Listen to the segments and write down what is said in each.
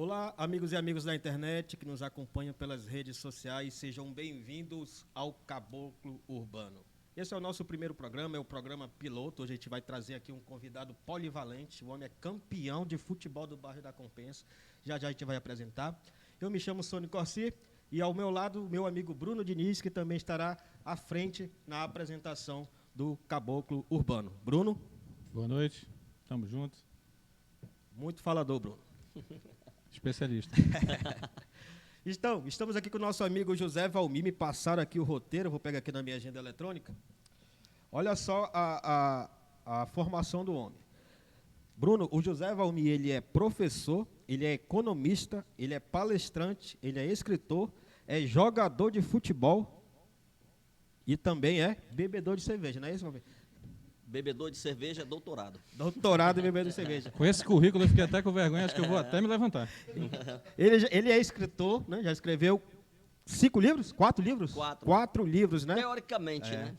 Olá, amigos e amigas da internet que nos acompanham pelas redes sociais, sejam bem-vindos ao Caboclo Urbano. Esse é o nosso primeiro programa, é o programa piloto. Hoje a gente vai trazer aqui um convidado polivalente, o homem é campeão de futebol do bairro da Compensa. Já já a gente vai apresentar. Eu me chamo Sônia Corsi e ao meu lado, meu amigo Bruno Diniz, que também estará à frente na apresentação do Caboclo Urbano. Bruno? Boa noite, estamos juntos. Muito falador, Bruno. Especialista. Então, estamos aqui com o nosso amigo José Valmir, me passaram aqui o roteiro, vou pegar aqui na minha agenda eletrônica. Olha só a formação do homem. Bruno, o José Valmir, ele é professor, ele é economista, ele é palestrante, ele é escritor, é jogador de futebol e também é bebedor de cerveja, não é isso, Valmir? Bebedor de cerveja, doutorado. Doutorado em bebedor de cerveja. Com esse currículo eu fiquei até com vergonha, acho que eu vou até me levantar. Ele é escritor, né? Já escreveu 5 livros? 4 livros? 4 livros, né? Teoricamente, né?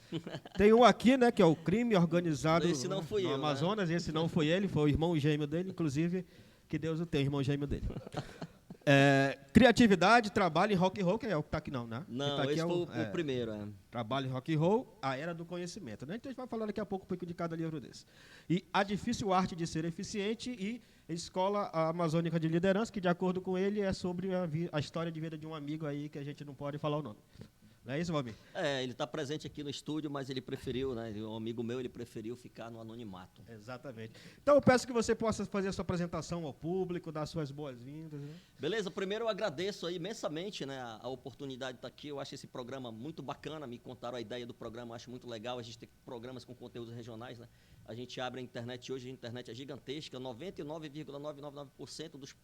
Tem um aqui, né, que é o Crime Organizado Esse não fui no eu, Amazonas, né? Esse não foi ele, foi o irmão gêmeo dele, inclusive, que Deus o tenha, irmão gêmeo dele. Criatividade, trabalho em rock and roll, que é o que está aqui não, né? Não, tá aqui esse foi o primeiro. Trabalho em rock and roll, a era do conhecimento, né? Então a gente vai falar daqui a pouco um pouco de cada livro desse. E A Difícil Arte de Ser Eficiente e Escola Amazônica de Liderança, que de acordo com ele é sobre a história de vida de um amigo aí que a gente não pode falar o nome. Não é isso, Valmir? Ele está presente aqui no estúdio, mas ele preferiu, né? Um amigo meu, ele preferiu ficar no anonimato. Exatamente. Então eu peço que você possa fazer a sua apresentação ao público, dar suas boas-vindas. Né? Beleza, primeiro eu agradeço aí imensamente, né, a oportunidade de estar aqui. Eu acho esse programa muito bacana, me contaram a ideia do programa, eu acho muito legal. A gente tem programas com conteúdos regionais, né? A gente abre a internet hoje, a internet é gigantesca, 99,999%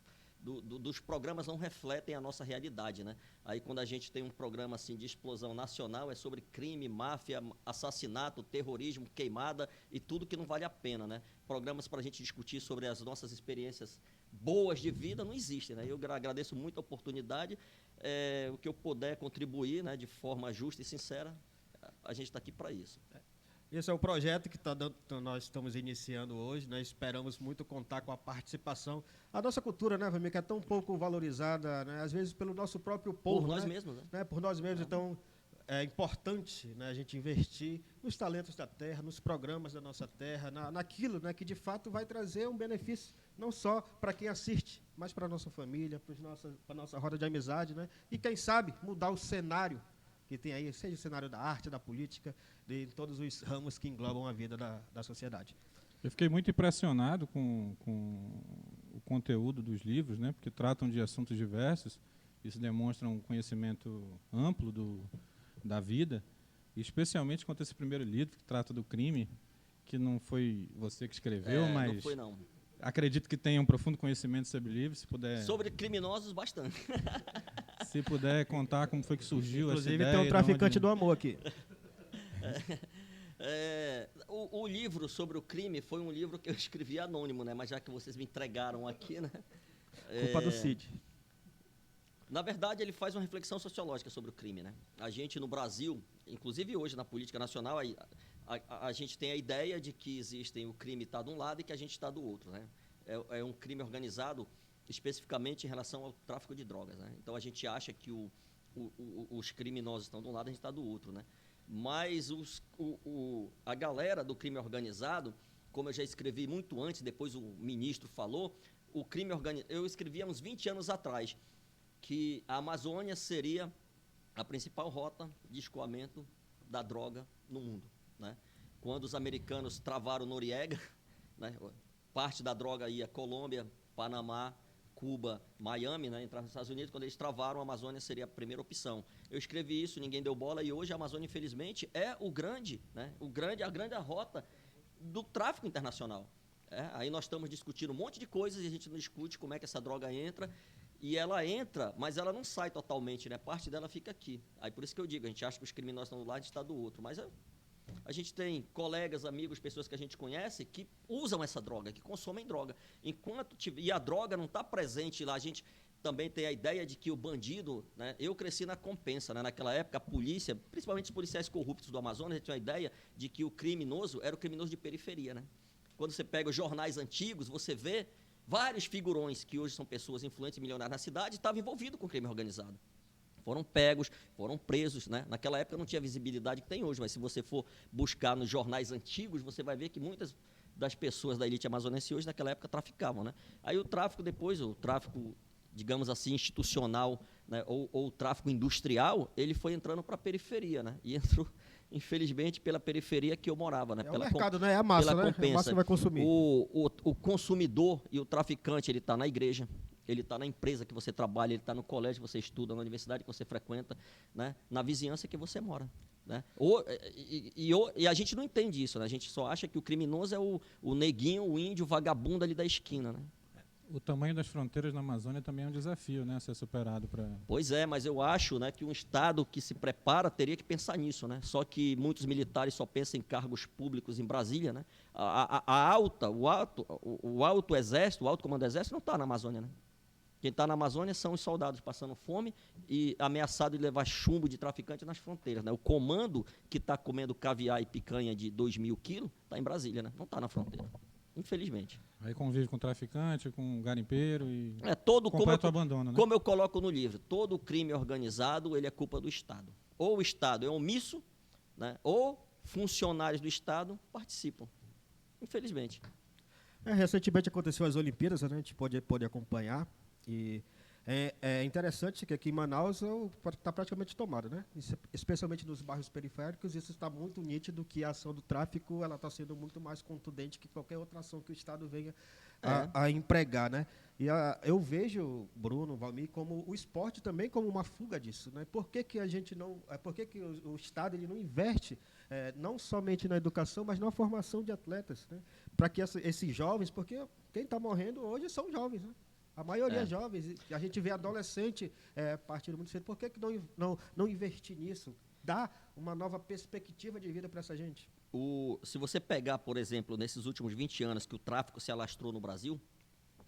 dos programas não refletem a nossa realidade, né? Aí quando a gente tem um programa assim de explosão nacional, é sobre crime, máfia, assassinato, terrorismo, queimada e tudo que não vale a pena, né? Programas para a gente discutir sobre as nossas experiências boas de vida não existem, né? Eu agradeço muito a oportunidade, o que eu puder contribuir, né, de forma justa e sincera, a gente está aqui para isso. Esse é o projeto que nós estamos iniciando hoje, né? Esperamos muito contar com a participação. A nossa cultura, né, Valmir, que é tão pouco valorizada, né? Às vezes pelo nosso próprio povo. Por nós né? mesmos, né? Por nós mesmos, então é importante, né, a gente investir nos talentos da terra, nos programas da nossa terra, naquilo, né, que de fato vai trazer um benefício, não só para quem assiste, mas para a nossa família, para a nossa roda de amizade, né? E quem sabe mudar o cenário que tem aí, seja o cenário da arte, da política, de todos os ramos que englobam a vida da sociedade. Eu fiquei muito impressionado com o conteúdo dos livros, né, porque tratam de assuntos diversos, isso demonstra um conhecimento amplo da vida, e especialmente quanto a esse primeiro livro, que trata do crime, que não foi você que escreveu, mas não foi, não. Acredito que tenha um profundo conhecimento sobre o livro, se puder... Sobre criminosos, bastante. Se puder contar como foi que surgiu essa ideia. Inclusive tem um traficante do amor aqui. O livro sobre o crime foi um livro que eu escrevi anônimo, né? Mas já que vocês me entregaram aqui, né? Culpa do Cid. Na verdade, ele faz uma reflexão sociológica sobre o crime, né? A gente no Brasil, inclusive hoje na política nacional, a gente tem a ideia de que existem o crime está de um lado e que a gente está do outro, né? É um crime organizado especificamente em relação ao tráfico de drogas, né? Então a gente acha que os criminosos estão de um lado e a gente está do outro, né? Mas a galera do crime organizado, como eu já escrevi muito antes, depois o ministro falou, o crime organizado, eu escrevi há uns 20 anos atrás, que a Amazônia seria a principal rota de escoamento da droga no mundo, né? Quando os americanos travaram Noriega, né, parte da droga ia Colômbia, Panamá, Cuba, Miami, né, entrava nos Estados Unidos. Quando eles travaram, a Amazônia seria a primeira opção. Eu escrevi isso, ninguém deu bola, e hoje a Amazônia, infelizmente, é a grande rota do tráfico internacional. Aí nós estamos discutindo um monte de coisas e a gente não discute como é que essa droga entra. E ela entra, mas ela não sai totalmente, né? Parte dela fica aqui. Aí por isso que eu digo, a gente acha que os criminosos estão do lado e está do outro. Mas a gente tem colegas, amigos, pessoas que a gente conhece que usam essa droga, que consomem droga. E a droga não está presente lá. A gente também tem a ideia de que o bandido, né? Eu cresci na Compensa, né? Naquela época a polícia, principalmente os policiais corruptos do Amazonas, a gente tinha a ideia de que o criminoso era o criminoso de periferia, né? Quando você pega os jornais antigos, você vê Vários figurões que hoje são pessoas influentes e milionárias na cidade estavam envolvidos com o crime organizado. Foram pegos, foram presos, né? Naquela época não tinha a visibilidade que tem hoje, mas se você for buscar nos jornais antigos, você vai ver que muitas das pessoas da elite amazonense hoje, naquela época, traficavam, né? Aí o tráfico depois, o tráfico, digamos assim, institucional, né? ou o tráfico industrial, ele foi entrando para a periferia, né? E entrou, infelizmente, pela periferia que eu morava, né? É o mercado, né? É a massa, né? É a massa que vai consumir. O consumidor e o traficante, ele está na igreja, ele está na empresa que você trabalha, ele está no colégio que você estuda, na universidade que você frequenta, né? Na vizinhança que você mora. Né? E a gente não entende isso, né? A gente só acha que o criminoso é o neguinho, o índio, o vagabundo ali da esquina. Né? O tamanho das fronteiras na Amazônia também é um desafio, né, a ser superado para. Pois é, mas eu acho, né, que um Estado que se prepara teria que pensar nisso, né? Só que muitos militares só pensam em cargos públicos em Brasília, né? O alto exército, o alto comando do exército não está na Amazônia, né? Quem está na Amazônia são os soldados passando fome e ameaçados de levar chumbo de traficante nas fronteiras. Né? O comando que está comendo caviar e picanha de 2.000 quilos está em Brasília, né? Não está na fronteira, infelizmente. Aí convive com traficante, com garimpeiro e completo abandono. Né? Como eu coloco no livro, todo crime organizado ele é culpa do Estado. Ou o Estado é omisso, né? Ou funcionários do Estado participam, infelizmente. Recentemente aconteceu as Olimpíadas, né? A gente pode acompanhar. E é interessante que aqui em Manaus está praticamente tomado, né? Especialmente nos bairros periféricos, isso está muito nítido que a ação do tráfico ela está sendo muito mais contundente que qualquer outra ação que o Estado venha a empregar, né? E eu vejo, Bruno, Valmir, como o esporte também como uma fuga disso, né? Por que a gente não, por que o Estado ele não investe não somente na educação, mas na formação de atletas, né? Para que esses jovens, porque quem está morrendo hoje são jovens, né? A maioria é jovens, a gente vê adolescente partindo muito cedo. Por que não investir nisso? Dar uma nova perspectiva de vida para essa gente? Se você pegar, por exemplo, nesses últimos 20 anos que o tráfico se alastrou no Brasil,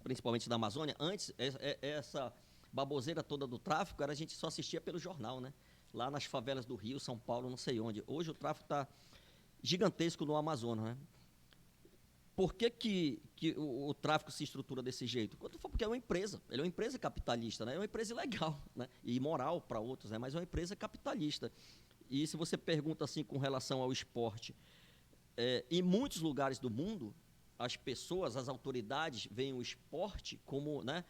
principalmente na Amazônia, antes, essa baboseira toda do tráfico, a gente só assistia pelo jornal, né? Lá nas favelas do Rio, São Paulo, não sei onde. Hoje o tráfico está gigantesco no Amazonas, né? Por que o tráfico se estrutura desse jeito? Porque é uma empresa, ele é uma empresa capitalista, né? É uma empresa ilegal, né? E imoral para outros, né? Mas é uma empresa capitalista. E se você pergunta assim com relação ao esporte, em muitos lugares do mundo, as pessoas, as autoridades veem o esporte como, né?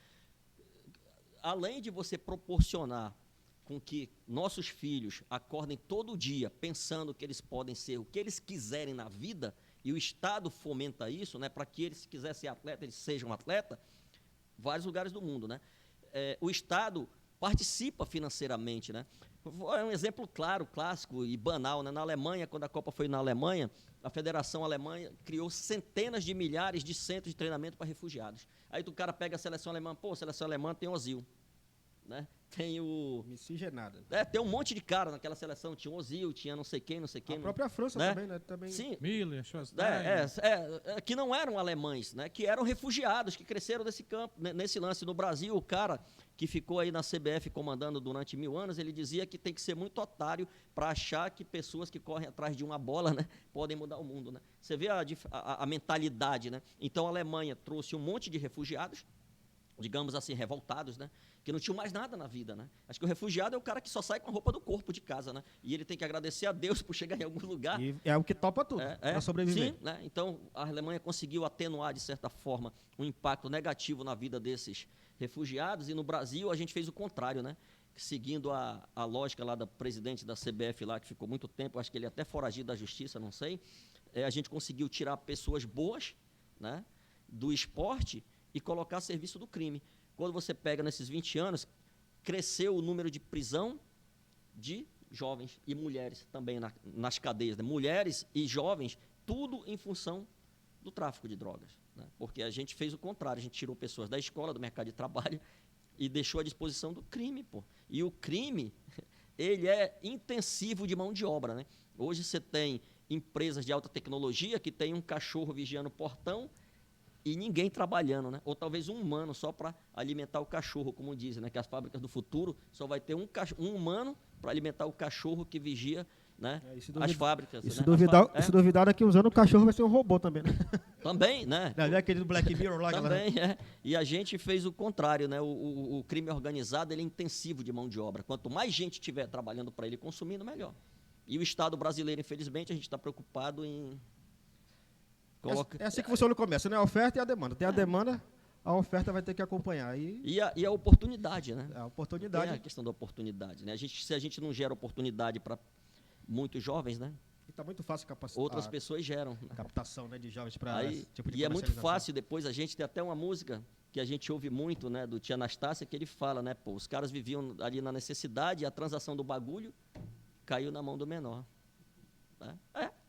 Além de você proporcionar com que nossos filhos acordem todo dia pensando que eles podem ser o que eles quiserem na vida, e o Estado fomenta isso, né, para que eles, se quiserem ser atleta, eles sejam atleta, vários lugares do mundo, né? O Estado participa financeiramente, né? É um exemplo claro, clássico e banal, né? Na Alemanha, quando a Copa foi na Alemanha, a Federação Alemã criou centenas de milhares de centros de treinamento para refugiados. Aí o cara pega a seleção alemã, a seleção alemã tem Ozil, né? Tem o... Miscigenada. Tem um monte de cara naquela seleção. Tinha o Ozil, tinha não sei quem. A própria França, né? Também, né? Também... Sim. Miller, Schwarzenegger. Que não eram alemães, né? Que eram refugiados, que cresceram nesse campo, nesse lance. No Brasil, o cara que ficou aí na CBF comandando durante 1000 anos, ele dizia que tem que ser muito otário para achar que pessoas que correm atrás de uma bola, né, podem mudar o mundo, né? Você vê a mentalidade, né? Então, a Alemanha trouxe um monte de refugiados, digamos assim, revoltados, né? Que não tinham mais nada na vida, né? Acho que o refugiado é o cara que só sai com a roupa do corpo de casa, né? E ele tem que agradecer a Deus por chegar em algum lugar. E é o que topa tudo, para sobreviver. Sim, né? Então, a Alemanha conseguiu atenuar, de certa forma, um impacto negativo na vida desses refugiados, e no Brasil a gente fez o contrário, né? Seguindo a lógica lá da presidente da CBF lá, que ficou muito tempo, acho que ele até foragido da justiça, não sei, a gente conseguiu tirar pessoas boas, né, do esporte e colocar a serviço do crime. Quando você pega nesses 20 anos, cresceu o número de prisão de jovens e mulheres também nas cadeias, né? Mulheres e jovens, tudo em função do tráfico de drogas, né? Porque a gente fez o contrário, a gente tirou pessoas da escola, do mercado de trabalho e deixou à disposição do crime, pô. E o crime, ele é intensivo de mão de obra, né? Hoje você tem empresas de alta tecnologia que tem um cachorro vigiando o portão e ninguém trabalhando, né? Ou talvez um humano só para alimentar o cachorro, como dizem, né? Que as fábricas do futuro só vai ter um humano para alimentar o cachorro que vigia né? É, As fábricas. E se né? duvidar, se duvidar, daqui uns anos o cachorro vai ser um robô também, né? Também, né? Não é aquele do Black Mirror lá, galera? Também, é. E a gente fez o contrário, né? O crime organizado, ele é intensivo de mão de obra. Quanto mais gente estiver trabalhando para ele consumindo, melhor. E o Estado brasileiro, infelizmente, a gente está preocupado em... É assim que funciona o comércio, né? A oferta e a demanda. Tem a demanda, a oferta vai ter que acompanhar. E a oportunidade, né? A oportunidade. Tem a questão da oportunidade, né? Se a gente não gera oportunidade para muitos jovens, né? E tá muito fácil capacitar. Outras pessoas geram. A captação, né, de jovens para esse tipo de E é muito comercialização. fácil depois, a gente tem até uma música que a gente ouve muito, né, do Tia Anastácia, que ele fala, né, pô, os caras viviam ali na necessidade e a transação do bagulho caiu na mão do menor. Né?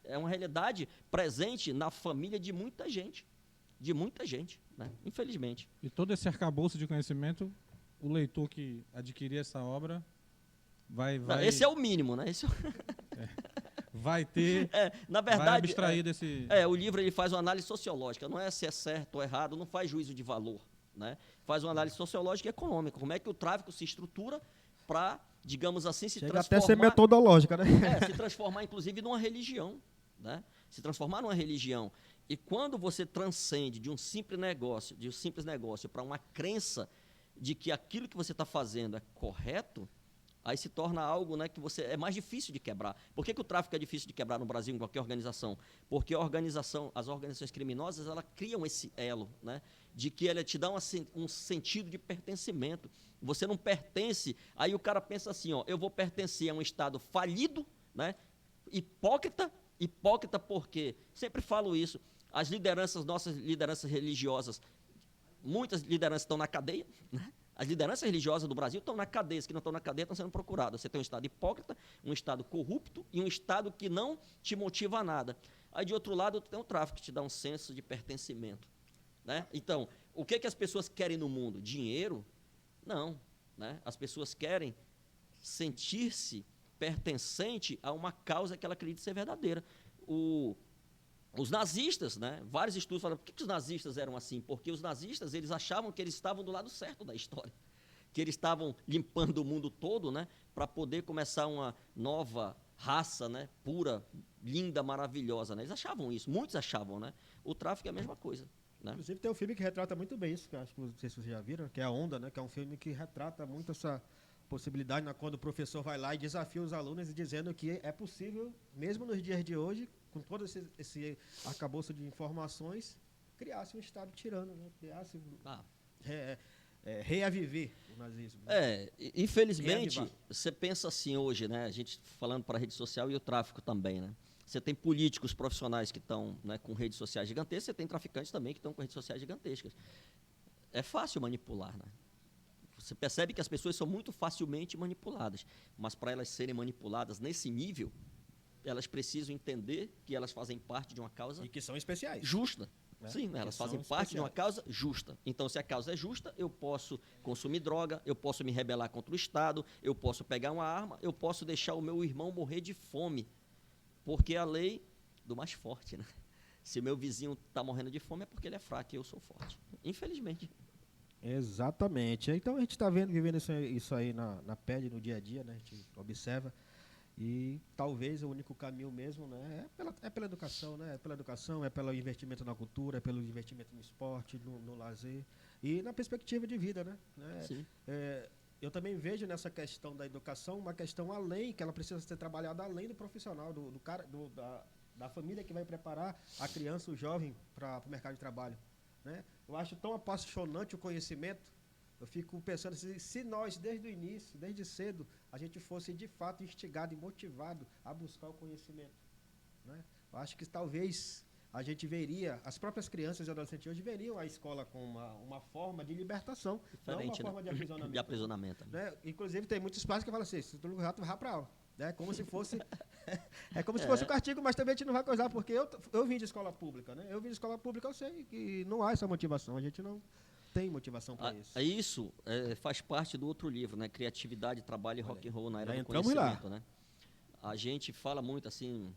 É uma realidade presente na família de muita gente, né? Infelizmente. E todo esse arcabouço de conhecimento, o leitor que adquirir essa obra vai... Esse é o mínimo, né? Vai ter... na verdade, vai abstrair desse... o livro ele faz uma análise sociológica, não é se é certo ou errado, não faz juízo de valor, né? Faz uma análise sociológica e econômica, como é que o tráfico se estrutura para, digamos assim, se Chega transformar... até ser metodológica, né? Se transformar, inclusive, numa religião, né? Se transformar numa religião. E quando você transcende de um simples negócio para uma crença de que aquilo que você está fazendo é correto, aí se torna algo, né, que é mais difícil de quebrar. Por que o tráfico é difícil de quebrar no Brasil, em qualquer organização? Porque as organizações criminosas, elas criam esse elo, né, de que ela te dá um sentido de pertencimento. Você não pertence, aí o cara pensa assim, ó, eu vou pertencer a um Estado falido, né, hipócrita por quê? Sempre falo isso, nossas lideranças religiosas, muitas lideranças estão na cadeia, né? As lideranças religiosas do Brasil estão na cadeia, as que não estão na cadeia estão sendo procuradas. Você tem um Estado hipócrita, um Estado corrupto e um Estado que não te motiva a nada. Aí, de outro lado, tem o tráfico, que te dá um senso de pertencimento. Né? Então, o que as pessoas querem no mundo? Dinheiro? Não. Né? As pessoas querem sentir-se pertencente a uma causa que ela acredita ser verdadeira. Os nazistas, né? Vários estudos falam, por que os nazistas eram assim? Porque os nazistas, eles achavam que eles estavam do lado certo da história, que eles estavam limpando o mundo todo, né? Para poder começar uma nova raça, né? Pura, linda, maravilhosa, né? Eles achavam isso, muitos achavam, né? O tráfico é a mesma coisa. Né? Inclusive tem um filme que retrata muito bem isso, que eu acho que não sei se vocês já viram, que é A Onda, né? Que é um filme que retrata muito essa possibilidade, né? Quando o professor vai lá e desafia os alunos dizendo que é possível, mesmo nos dias de hoje, com todo esse arcabouço de informações, criasse um Estado tirano, né? Criasse, reaviver o nazismo. Né? Infelizmente, você pensa assim hoje, né? A gente falando para a rede social e o tráfico também, né? Você tem políticos profissionais que estão, né, com redes sociais gigantescas, você tem traficantes também que estão com redes sociais gigantescas. É fácil manipular, né? Você percebe que as pessoas são muito facilmente manipuladas, mas para elas serem manipuladas nesse nível, elas precisam entender que elas fazem parte de uma causa... E que são especiais. Justa. Né? Sim, elas fazem parte de uma causa justa. Então, se a causa é justa, eu posso consumir droga, eu posso me rebelar contra o Estado, eu posso pegar uma arma, eu posso deixar o meu irmão morrer de fome, porque é a lei do mais forte, né? Se o meu vizinho está morrendo de fome, é porque ele é fraco e eu sou forte. Infelizmente. Exatamente. Então, a gente está vivendo isso aí na pele, no dia a dia, né? A gente observa. E talvez o único caminho mesmo, né, é pela educação, né? É pela educação, é pelo investimento na cultura, é pelo investimento no esporte, no lazer e na perspectiva de vida, né? Sim. Eu também vejo nessa questão da educação uma questão além, que ela precisa ser trabalhada além do profissional, da família que vai preparar a criança, o jovem para o mercado de trabalho, né? Eu acho tão apaixonante o conhecimento. Eu fico pensando se nós, desde o início, desde cedo, a gente fosse de fato instigado e motivado a buscar o conhecimento. Né? Eu acho que talvez a gente veria, as próprias crianças e adolescentes hoje veriam a escola como uma forma de libertação, diferente, não uma forma de aprisionamento. De aprisionamento. Né? Inclusive, tem muitos pais que falam assim, se tu não tu vai para aula. É como se fosse se fosse um castigo, mas também a gente não vai coisar, porque eu vim de escola pública. Né? Eu vim de escola pública, eu sei que não há essa motivação, a gente não tem motivação para isso. Isso faz parte do outro livro, né? Criatividade, Trabalho e Rock and Roll na Era do Conhecimento. Né? A gente fala muito assim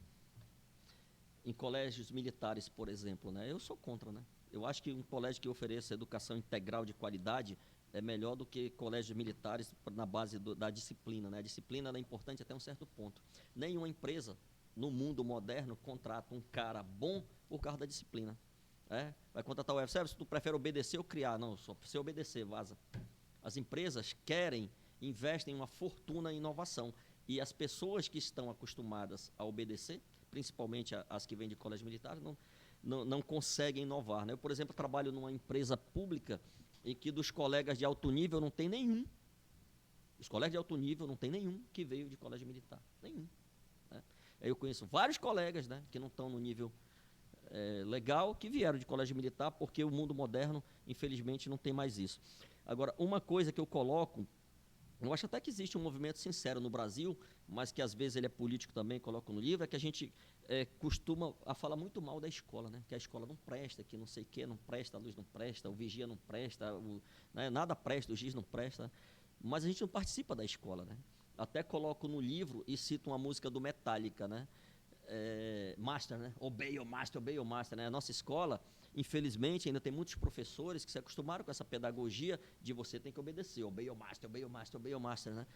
em colégios militares, por exemplo, né? Eu sou contra, né? Eu acho que um colégio que ofereça educação integral de qualidade é melhor do que colégios militares na base da disciplina, né? A disciplina ela é importante até um certo ponto. Nenhuma empresa no mundo moderno contrata um cara bom por causa da disciplina. Vai contratar o web service, tu prefere obedecer ou criar? Não, só precisa obedecer, vaza. As empresas investem uma fortuna em inovação. E as pessoas que estão acostumadas a obedecer, principalmente as que vêm de colégio militar, não conseguem inovar, né? Eu, por exemplo, trabalho numa empresa pública em que dos colegas de alto nível não tem nenhum. Os colegas de alto nível não tem nenhum que veio de colégio militar. Nenhum. Né? Eu conheço vários colegas, né, que não estão no nível legal, que vieram de colégio militar, porque o mundo moderno, infelizmente, não tem mais isso. Agora, uma coisa que eu coloco, eu acho até que existe um movimento sincero no Brasil, mas que às vezes ele é político também, coloco no livro, é que a gente costuma a falar muito mal da escola, né? Que a escola não presta, que não sei o quê, não presta, a luz não presta, o vigia não presta, né? Nada presta, o giz não presta, mas a gente não participa da escola, né? Até coloco no livro e cito uma música do Metallica, né? Master, né? Obey your master, né? A nossa escola, infelizmente, ainda tem muitos professores que se acostumaram com essa pedagogia de você tem que obedecer, obey your master, né?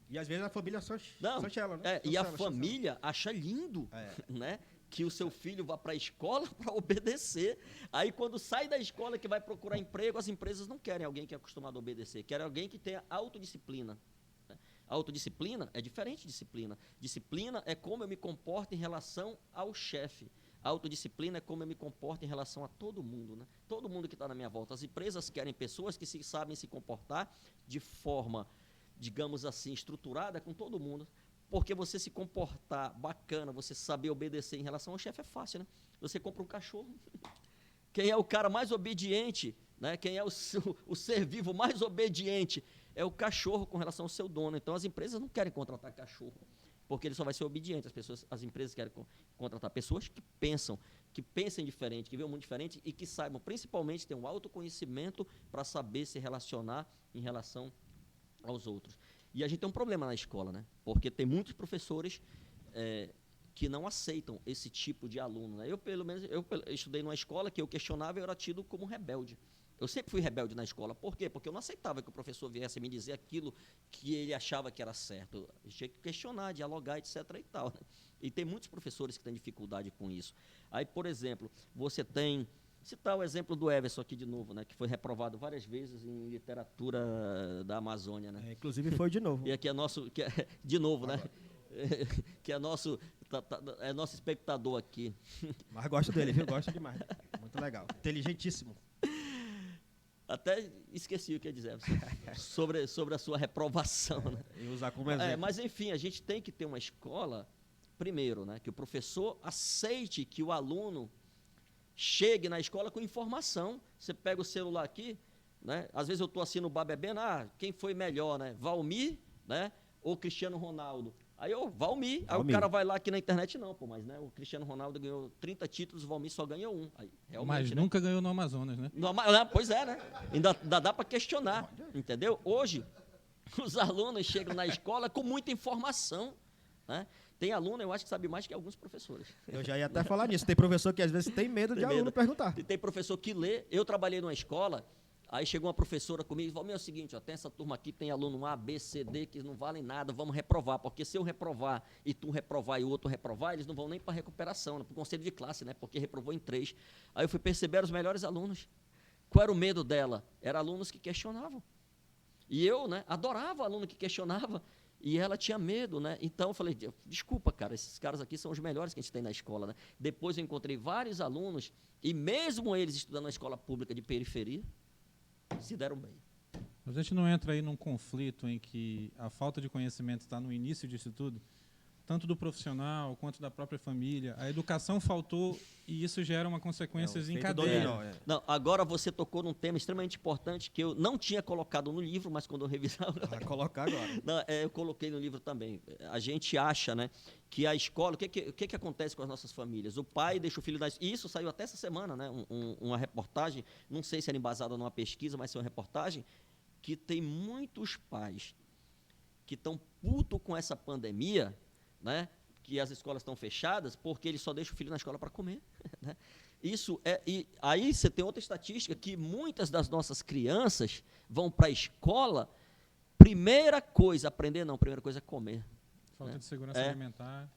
E às vezes a família só chela, né? E a família acha lindo, né? Que o seu filho vá para a escola para obedecer. Aí, quando sai da escola que vai procurar emprego, as empresas não querem alguém que é acostumado a obedecer, querem alguém que tenha autodisciplina. Autodisciplina é diferente de disciplina. Disciplina é como eu me comporto em relação ao chefe. Autodisciplina é como eu me comporto em relação a todo mundo, né? Todo mundo que está na minha volta. As empresas querem pessoas que sabem se comportar de forma, digamos assim, estruturada com todo mundo. Porque você se comportar bacana, você saber obedecer em relação ao chefe é fácil, né? Você compra um cachorro. Quem é o cara mais obediente, né? Quem é o ser vivo mais obediente é o cachorro com relação ao seu dono. Então, as empresas não querem contratar cachorro, porque ele só vai ser obediente. As empresas querem contratar pessoas que pensem diferente, que veem um mundo diferente e que saibam, principalmente, ter um autoconhecimento para saber se relacionar em relação aos outros. E a gente tem um problema na escola, né? Porque tem muitos professores que não aceitam esse tipo de aluno, né? Eu estudei numa escola que eu questionava e eu era tido como rebelde. Eu sempre fui rebelde na escola. Por quê? Porque eu não aceitava que o professor viesse me dizer aquilo que ele achava que era certo. Eu tinha que questionar, dialogar, etc. e tal, né? E tem muitos professores que têm dificuldade com isso. Aí, por exemplo, você tem... Citar o exemplo do Everson aqui de novo, né? Que foi reprovado várias vezes em literatura da Amazônia, né? Inclusive foi de novo. E aqui é nosso... de novo, né? Que é nosso espectador aqui. Mas gosto dele, viu? Gosto demais. Muito legal. Inteligentíssimo. Até esqueci o que ia dizer sobre a sua reprovação. Né? E usar como exemplo. Mas, enfim, a gente tem que ter uma escola, primeiro, né, que o professor aceite que o aluno chegue na escola com informação. Você pega o celular aqui, né? Às vezes eu estou assim no bar bebendo, quem foi melhor, né? Valmir, né? Ou Cristiano Ronaldo? Aí Valmir. Aí o cara vai lá aqui na internet, não, mas né, o Cristiano Ronaldo ganhou 30 títulos, o Valmir só ganhou 1. Aí, mas nunca ganhou no Amazonas, né? Pois é, né? Ainda dá para questionar, entendeu? Hoje, os alunos chegam na escola com muita informação, né? Tem aluno, eu acho que sabe mais que alguns professores. Eu já ia até falar nisso. Tem professor que às vezes tem medo de aluno perguntar. Tem professor que lê. Eu trabalhei numa escola, aí chegou uma professora comigo e falou, é o seguinte, tem essa turma aqui, tem aluno A, B, C, D, que não valem nada, vamos reprovar, porque se eu reprovar e tu reprovar e o outro reprovar, eles não vão nem para recuperação, né, para o conselho de classe, né, porque reprovou em 3. Aí eu fui perceber os melhores alunos. Qual era o medo dela? Eram alunos que questionavam. E eu, né, adorava aluno que questionava, e ela tinha medo, né? Então eu falei, desculpa, cara, esses caras aqui são os melhores que a gente tem na escola, né? Depois eu encontrei vários alunos, e mesmo eles estudando na escola pública de periferia, se deram bem. Mas a gente não entra aí num conflito em que a falta de conhecimento está no início disso tudo, tanto do profissional quanto da própria família. A educação faltou e isso gera uma consequência em cadeia. Não, agora você tocou num tema extremamente importante que eu não tinha colocado no livro, mas quando eu revisava... Vai colocar agora. Não, eu coloquei no livro também. A gente acha, né, que a escola... O que acontece com as nossas famílias? O pai deixa o filho... E isso saiu até essa semana, né? Uma reportagem, não sei se era embasada numa pesquisa, mas é uma reportagem, que tem muitos pais que estão putos com essa pandemia, né, que as escolas estão fechadas, porque ele só deixa o filho na escola para comer. Né? E aí você tem outra estatística, que muitas das nossas crianças vão para a escola, primeira coisa é comer. Falta né? de segurança alimentar.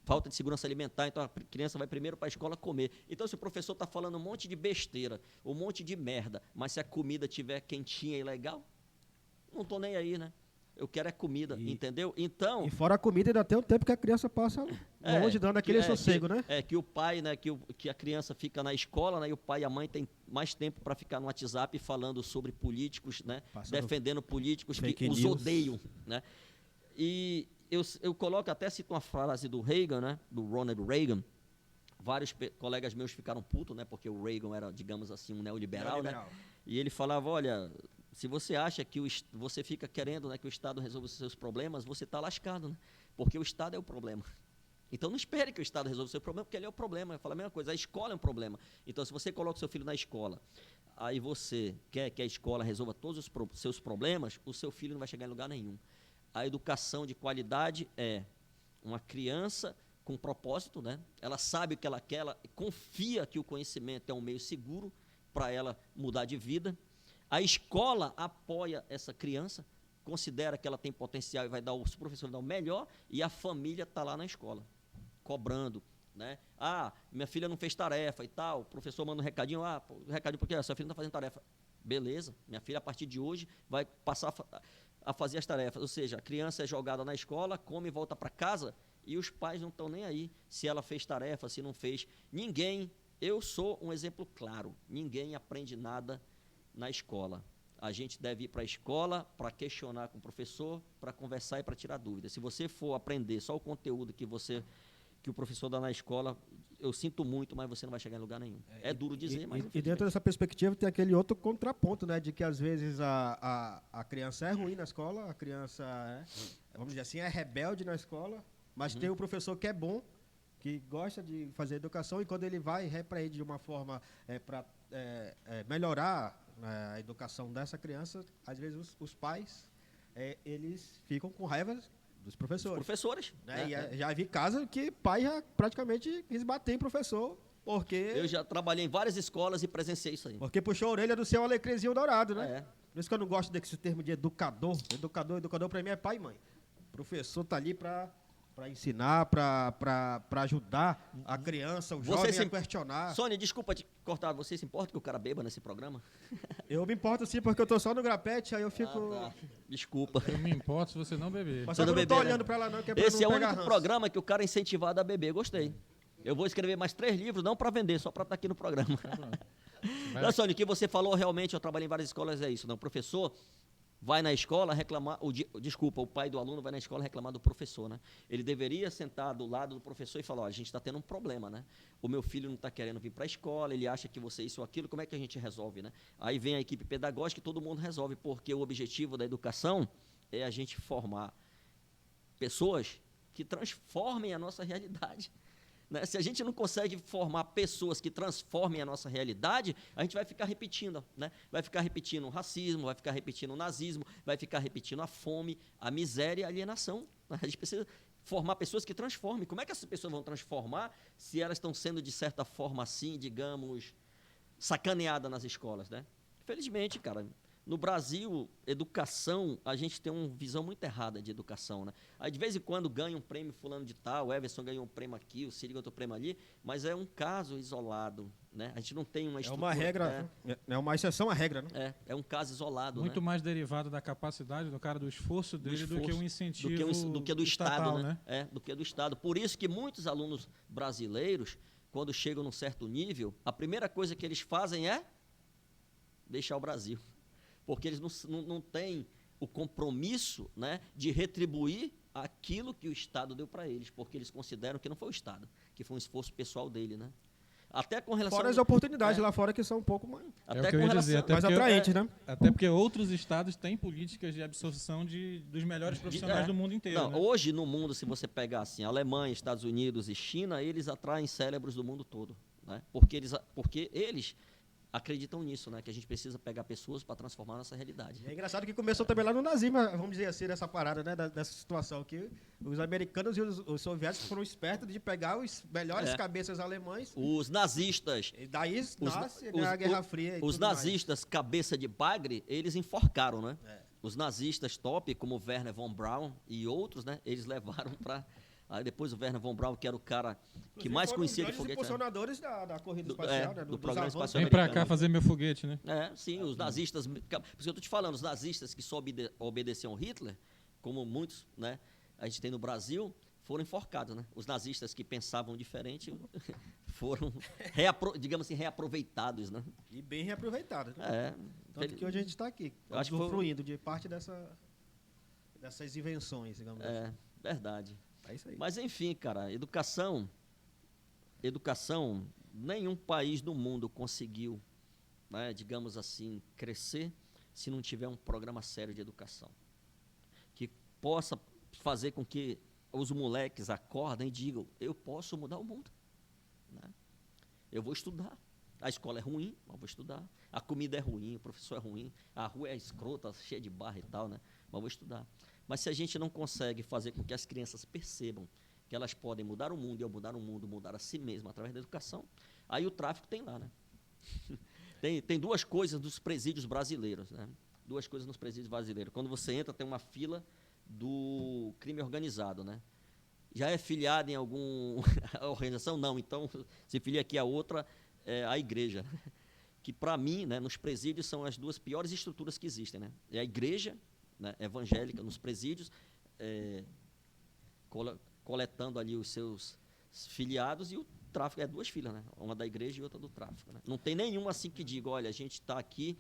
Falta de segurança alimentar, então a criança vai primeiro para a escola comer. Então, se o professor está falando um monte de besteira, um monte de merda, mas se a comida estiver quentinha e legal, não estou nem aí, né? Eu quero é comida, entendeu? Então... E fora a comida, ainda tem um tempo que a criança passa longe, dando aquele sossego, né? Que o pai, né, que a criança fica na escola, né, e o pai e a mãe têm mais tempo para ficar no WhatsApp falando sobre políticos, né, defendendo políticos que os odeiam, né? E eu coloco, até cito uma frase do Reagan, né, do Ronald Reagan. Vários colegas meus ficaram putos, né, porque o Reagan era, digamos assim, um neoliberal, né? E ele falava, olha, se você acha que você fica querendo, né, que o Estado resolva os seus problemas, você está lascado, né? Porque o Estado é o problema. Então não espere que o Estado resolva o seu problema, porque ele é o problema. Eu falo a mesma coisa, a escola é um problema. Então, se você coloca o seu filho na escola, aí você quer que a escola resolva todos os seus problemas, o seu filho não vai chegar em lugar nenhum. A educação de qualidade é uma criança com propósito, né? Ela sabe o que ela quer, ela confia que o conhecimento é um meio seguro para ela mudar de vida. A escola apoia essa criança, considera que ela tem potencial e vai dar, os professores dar o melhor, e a família está lá na escola, cobrando, né? Ah, minha filha não fez tarefa e tal, o professor manda um recadinho, recadinho porque a sua filha não está fazendo tarefa. Beleza, minha filha a partir de hoje vai passar a fazer as tarefas, ou seja, a criança é jogada na escola, come e volta para casa, e os pais não estão nem aí se ela fez tarefa, se não fez. Eu sou um exemplo claro, ninguém aprende nada na escola. A gente deve ir para a escola para questionar com o professor, para conversar e para tirar dúvidas. Se você for aprender só o conteúdo que o professor dá na escola, eu sinto muito, mas você não vai chegar em lugar nenhum. É duro dizer, mas... E dentro dessa perspectiva tem aquele outro contraponto, né? De que às vezes a criança é ruim na escola, a criança vamos dizer assim, é rebelde na escola, mas tem o professor que é bom, que gosta de fazer educação, e quando ele vai repreende de uma forma para melhorar a educação dessa criança, às vezes os pais eles ficam com raiva dos professores. Os professores. Né? Já vi casos que pai já praticamente quis bater em professor, porque... Eu já trabalhei em várias escolas e presenciei isso aí. Porque puxou a orelha do seu alecrezinho dourado, né? É. Por isso que eu não gosto desse termo de educador. Educador para mim é pai e mãe. O professor tá ali para ensinar, para ajudar a criança, o jovem a questionar. Sônia, desculpa te cortar, você se importa que o cara beba nesse programa? Eu me importo sim, porque eu tô só no grapete, aí eu fico... Tá. Desculpa. Eu me importo se você não beber. Mas eu não tô olhando para ela não, que é pra Esse não é o pegar único ranço. programa que o cara é incentivado a beber, gostei. Eu vou escrever mais 3 livros, não para vender, só para estar aqui no programa. Não, Sônia, o que você falou realmente, eu trabalhei em várias escolas, é isso. Não, o professor vai na escola reclamar, o pai do aluno vai na escola reclamar do professor, né? Ele deveria sentar do lado do professor e falar, a gente está tendo um problema, né? O meu filho não está querendo vir para a escola, ele acha que você isso ou aquilo, como é que a gente resolve, né? Aí vem a equipe pedagógica e todo mundo resolve, porque o objetivo da educação é a gente formar pessoas que transformem a nossa realidade. Né? Se a gente não consegue formar pessoas que transformem a nossa realidade, a gente vai ficar repetindo, né? Vai ficar repetindo o racismo, vai ficar repetindo o nazismo, vai ficar repetindo a fome, a miséria e a alienação. A gente precisa formar pessoas que transformem. Como é que essas pessoas vão transformar se elas estão sendo, de certa forma, assim, digamos, sacaneadas nas escolas, né? Infelizmente, cara, no Brasil, educação, a gente tem uma visão muito errada de educação, né? Aí, de vez em quando, ganha um prêmio fulano de tal, o Everson ganhou um prêmio aqui, o Ciro ganhou outro prêmio ali, mas é um caso isolado, né? A gente não tem uma estrutura... É uma regra, é uma exceção à regra, né? É um caso isolado, muito né? mais derivado da capacidade do cara, do esforço dele, do que um incentivo do que do estatal, Estado, né? Do que do Estado. Por isso que muitos alunos brasileiros, quando chegam num certo nível, a primeira coisa que eles fazem é deixar o Brasil. Porque eles não têm o compromisso, né, de retribuir aquilo que o Estado deu para eles, porque eles consideram que não foi o Estado, que foi um esforço pessoal dele, né? Até com relação... Fora as oportunidades lá fora que são um pouco mais... É o que eu ia dizer, mais atraentes, né? Até porque outros estados têm políticas de absorção dos melhores profissionais do mundo inteiro. Não, né? Hoje, no mundo, se você pegar assim, Alemanha, Estados Unidos e China, eles atraem cérebros do mundo todo, né? Porque eles acreditam nisso, né? Que a gente precisa pegar pessoas para transformar a nossa realidade. É engraçado que começou também lá no nazismo, vamos dizer assim, nessa parada, né, dessa situação, que os americanos e os soviéticos foram espertos de pegar os melhores cabeças alemães. Os nazistas... E daí nasce a Guerra Fria e Os tudo nazistas, cabeça de bagre, eles enforcaram, né? Os nazistas top, como o Werner von Braun e outros, né? Eles levaram para... Aí depois o Werner von Braun, que era o cara que mais conhecia de foguete. Os impulsionadores da corrida espacial, né? Do programa espacial Vem pra americano. cá fazer meu foguete, né? Sim, os nazistas... Por isso que eu tô te falando, os nazistas que só obedeciam Hitler, como muitos, né? A gente tem no Brasil, foram enforcados, né? Os nazistas que pensavam diferente foram, digamos assim, reaproveitados, né? E bem reaproveitados. Né? Tanto que hoje a gente está aqui, usufruindo de parte dessas invenções, digamos assim. Verdade. É isso aí. Mas, enfim, cara, educação, nenhum país do mundo conseguiu, né, digamos assim, crescer se não tiver um programa sério de educação. Que possa fazer com que os moleques acordem e digam, eu posso mudar o mundo. Né? Eu vou estudar. A escola é ruim, mas eu vou estudar. A comida é ruim, o professor é ruim, a rua é escrota, cheia de barro e tal, né? Mas eu vou estudar. Mas se a gente não consegue fazer com que as crianças percebam que elas podem mudar o mundo, e ao mudar o mundo, mudar a si mesmas através da educação, aí o tráfico tem lá, né? tem duas coisas nos presídios brasileiros, né? Duas coisas nos presídios brasileiros. Quando você entra, tem uma fila do crime organizado, né? Já é filiado em alguma organização? Não. Então, se filia aqui a outra, é a igreja. Que, para mim, né, nos presídios são as duas piores estruturas que existem, né? É a igreja, né, evangélica nos presídios, coletando ali os seus filiados, e o tráfico é duas filas, né? Uma da igreja e outra do tráfico. Né? Não tem nenhum assim que diga, olha, a gente está aqui,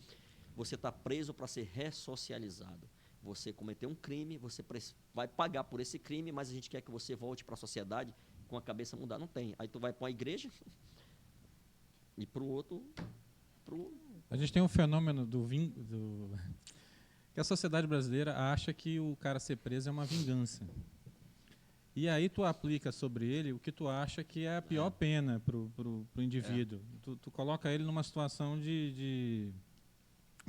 você está preso para ser ressocializado. Você cometeu um crime, você vai pagar por esse crime, mas a gente quer que você volte para a sociedade com a cabeça mudada. Não tem. Aí tu vai para uma igreja e para o outro... A gente tem um fenômeno que a sociedade brasileira acha que o cara ser preso é uma vingança. E aí tu aplica sobre ele o que tu acha que é a pior pena pro indivíduo. Tu coloca ele numa situação de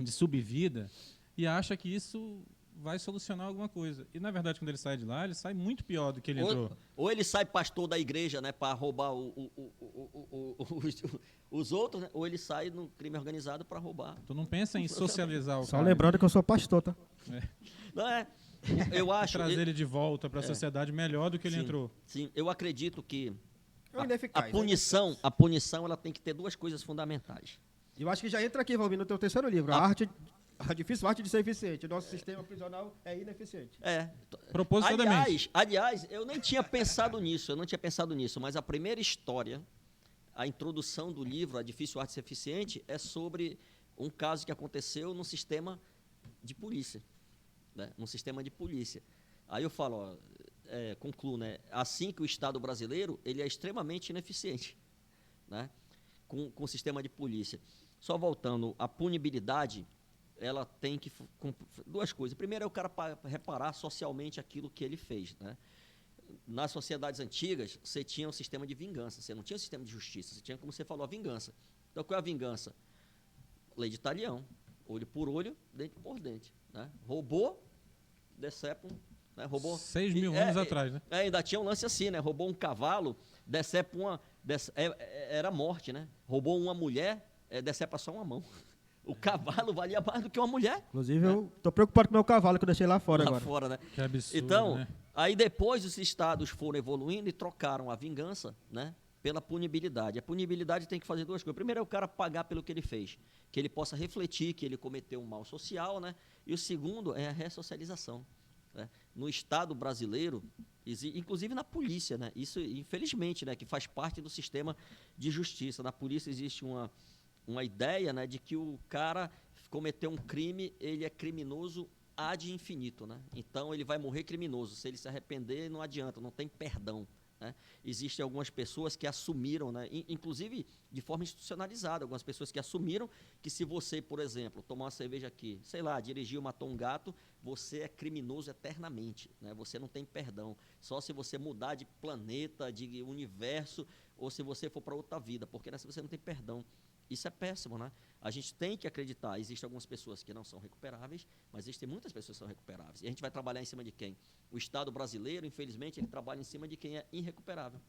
subvida e acha que isso vai solucionar alguma coisa. E, na verdade, quando ele sai de lá, ele sai muito pior do que ele entrou. Ou ele sai pastor da igreja, né, para roubar os outros, né? Ou ele sai no crime organizado para roubar. Tu não pensa em socializar o Só cara. lembrando que eu sou pastor, tá? Não é? Eu acho... trazer ele de volta para a sociedade melhor do que ele entrou. Sim, eu acredito que a punição ela tem que ter duas coisas fundamentais. Eu acho que já entra aqui, Valmir, no teu terceiro livro, A Difícil Arte de Ser Eficiente. O nosso sistema prisional é ineficiente. Propositadamente. Aliás, eu nem tinha pensado nisso, mas a primeira história, a introdução do livro, A Difícil Arte de Ser Eficiente, é sobre um caso que aconteceu no sistema de polícia. Né? No sistema de polícia. Aí eu falo, concluo, né? Assim que o Estado brasileiro ele é extremamente ineficiente, né? Com o sistema de polícia. Só voltando, a punibilidade, ela tem que... duas coisas. Primeiro é o cara reparar socialmente aquilo que ele fez. Né? Nas sociedades antigas, você tinha um sistema de vingança, você não tinha um sistema de justiça, você tinha, como você falou, a vingança. Então, qual é a vingança? Lei de talião, olho por olho, dente por dente. Né? Roubou, decepam, né? Roubou 6.000 anos atrás, né? Ainda tinha um lance assim, né? Roubou um cavalo, decepa era morte, né? Roubou uma mulher, decepa só uma mão. O cavalo valia mais do que uma mulher. Inclusive, eu tô preocupado com o meu cavalo que eu deixei lá fora agora. Lá fora, né? Que absurdo, então, né? Aí depois os estados foram evoluindo e trocaram a vingança, né, pela punibilidade. A punibilidade tem que fazer duas coisas. Primeiro é o cara pagar pelo que ele fez, que ele possa refletir que ele cometeu um mal social, né? E o segundo é a ressocialização. Né? No Estado brasileiro, inclusive na polícia, né? Isso, infelizmente, né, que faz parte do sistema de justiça. Na polícia existe uma ideia, né, de que o cara cometeu um crime, ele é criminoso ad infinito, né? Então ele vai morrer criminoso. Se ele se arrepender, não adianta, não tem perdão. Né? Existem algumas pessoas que assumiram, né, inclusive de forma institucionalizada, algumas pessoas que assumiram que se você, por exemplo, tomar uma cerveja aqui, sei lá, dirigiu, matou um gato, você é criminoso eternamente, né? Você não tem perdão. Só se você mudar de planeta, de universo, ou se você for para outra vida, porque nessa você não tem perdão. Isso é péssimo, né? A gente tem que acreditar. Existem algumas pessoas que não são recuperáveis, mas existem muitas pessoas que são recuperáveis. E a gente vai trabalhar em cima de quem? O Estado brasileiro, infelizmente, ele trabalha em cima de quem é irrecuperável.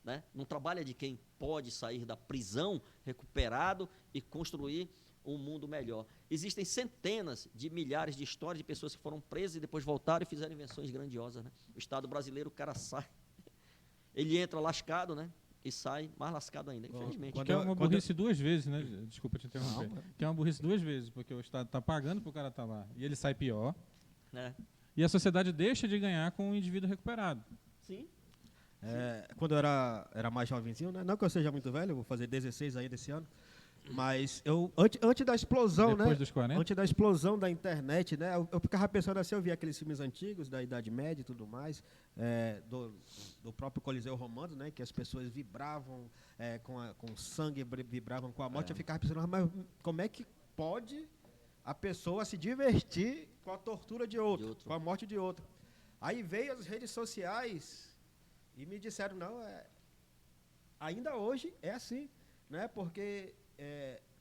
Né? Não trabalha de quem pode sair da prisão recuperado e construir um mundo melhor. Existem centenas de milhares de histórias de pessoas que foram presas e depois voltaram e fizeram invenções grandiosas. Né? O Estado brasileiro, o cara sai, ele entra lascado, né? E sai mais lascado ainda, infelizmente. Que é uma burrice duas vezes, né? Desculpa te interromper. Que é uma burrice duas vezes, porque o Estado está pagando para o cara estar lá e ele sai pior. E a sociedade deixa de ganhar com o indivíduo recuperado. Sim. Quando eu era mais jovenzinho, né? Não que eu seja muito velho, eu vou fazer 16 aí desse ano, mas eu antes da explosão, Depois né? dos 40? Antes da explosão da internet, né? Eu ficava pensando assim, eu via aqueles filmes antigos da Idade Média e tudo mais, do próprio Coliseu Romano, né? Que as pessoas vibravam com sangue, vibravam com a morte. Eu ficava pensando, mas como é que pode a pessoa se divertir com a tortura de outro, com a morte de outro? Aí veio as redes sociais e me disseram, não, ainda hoje é assim, né? Porque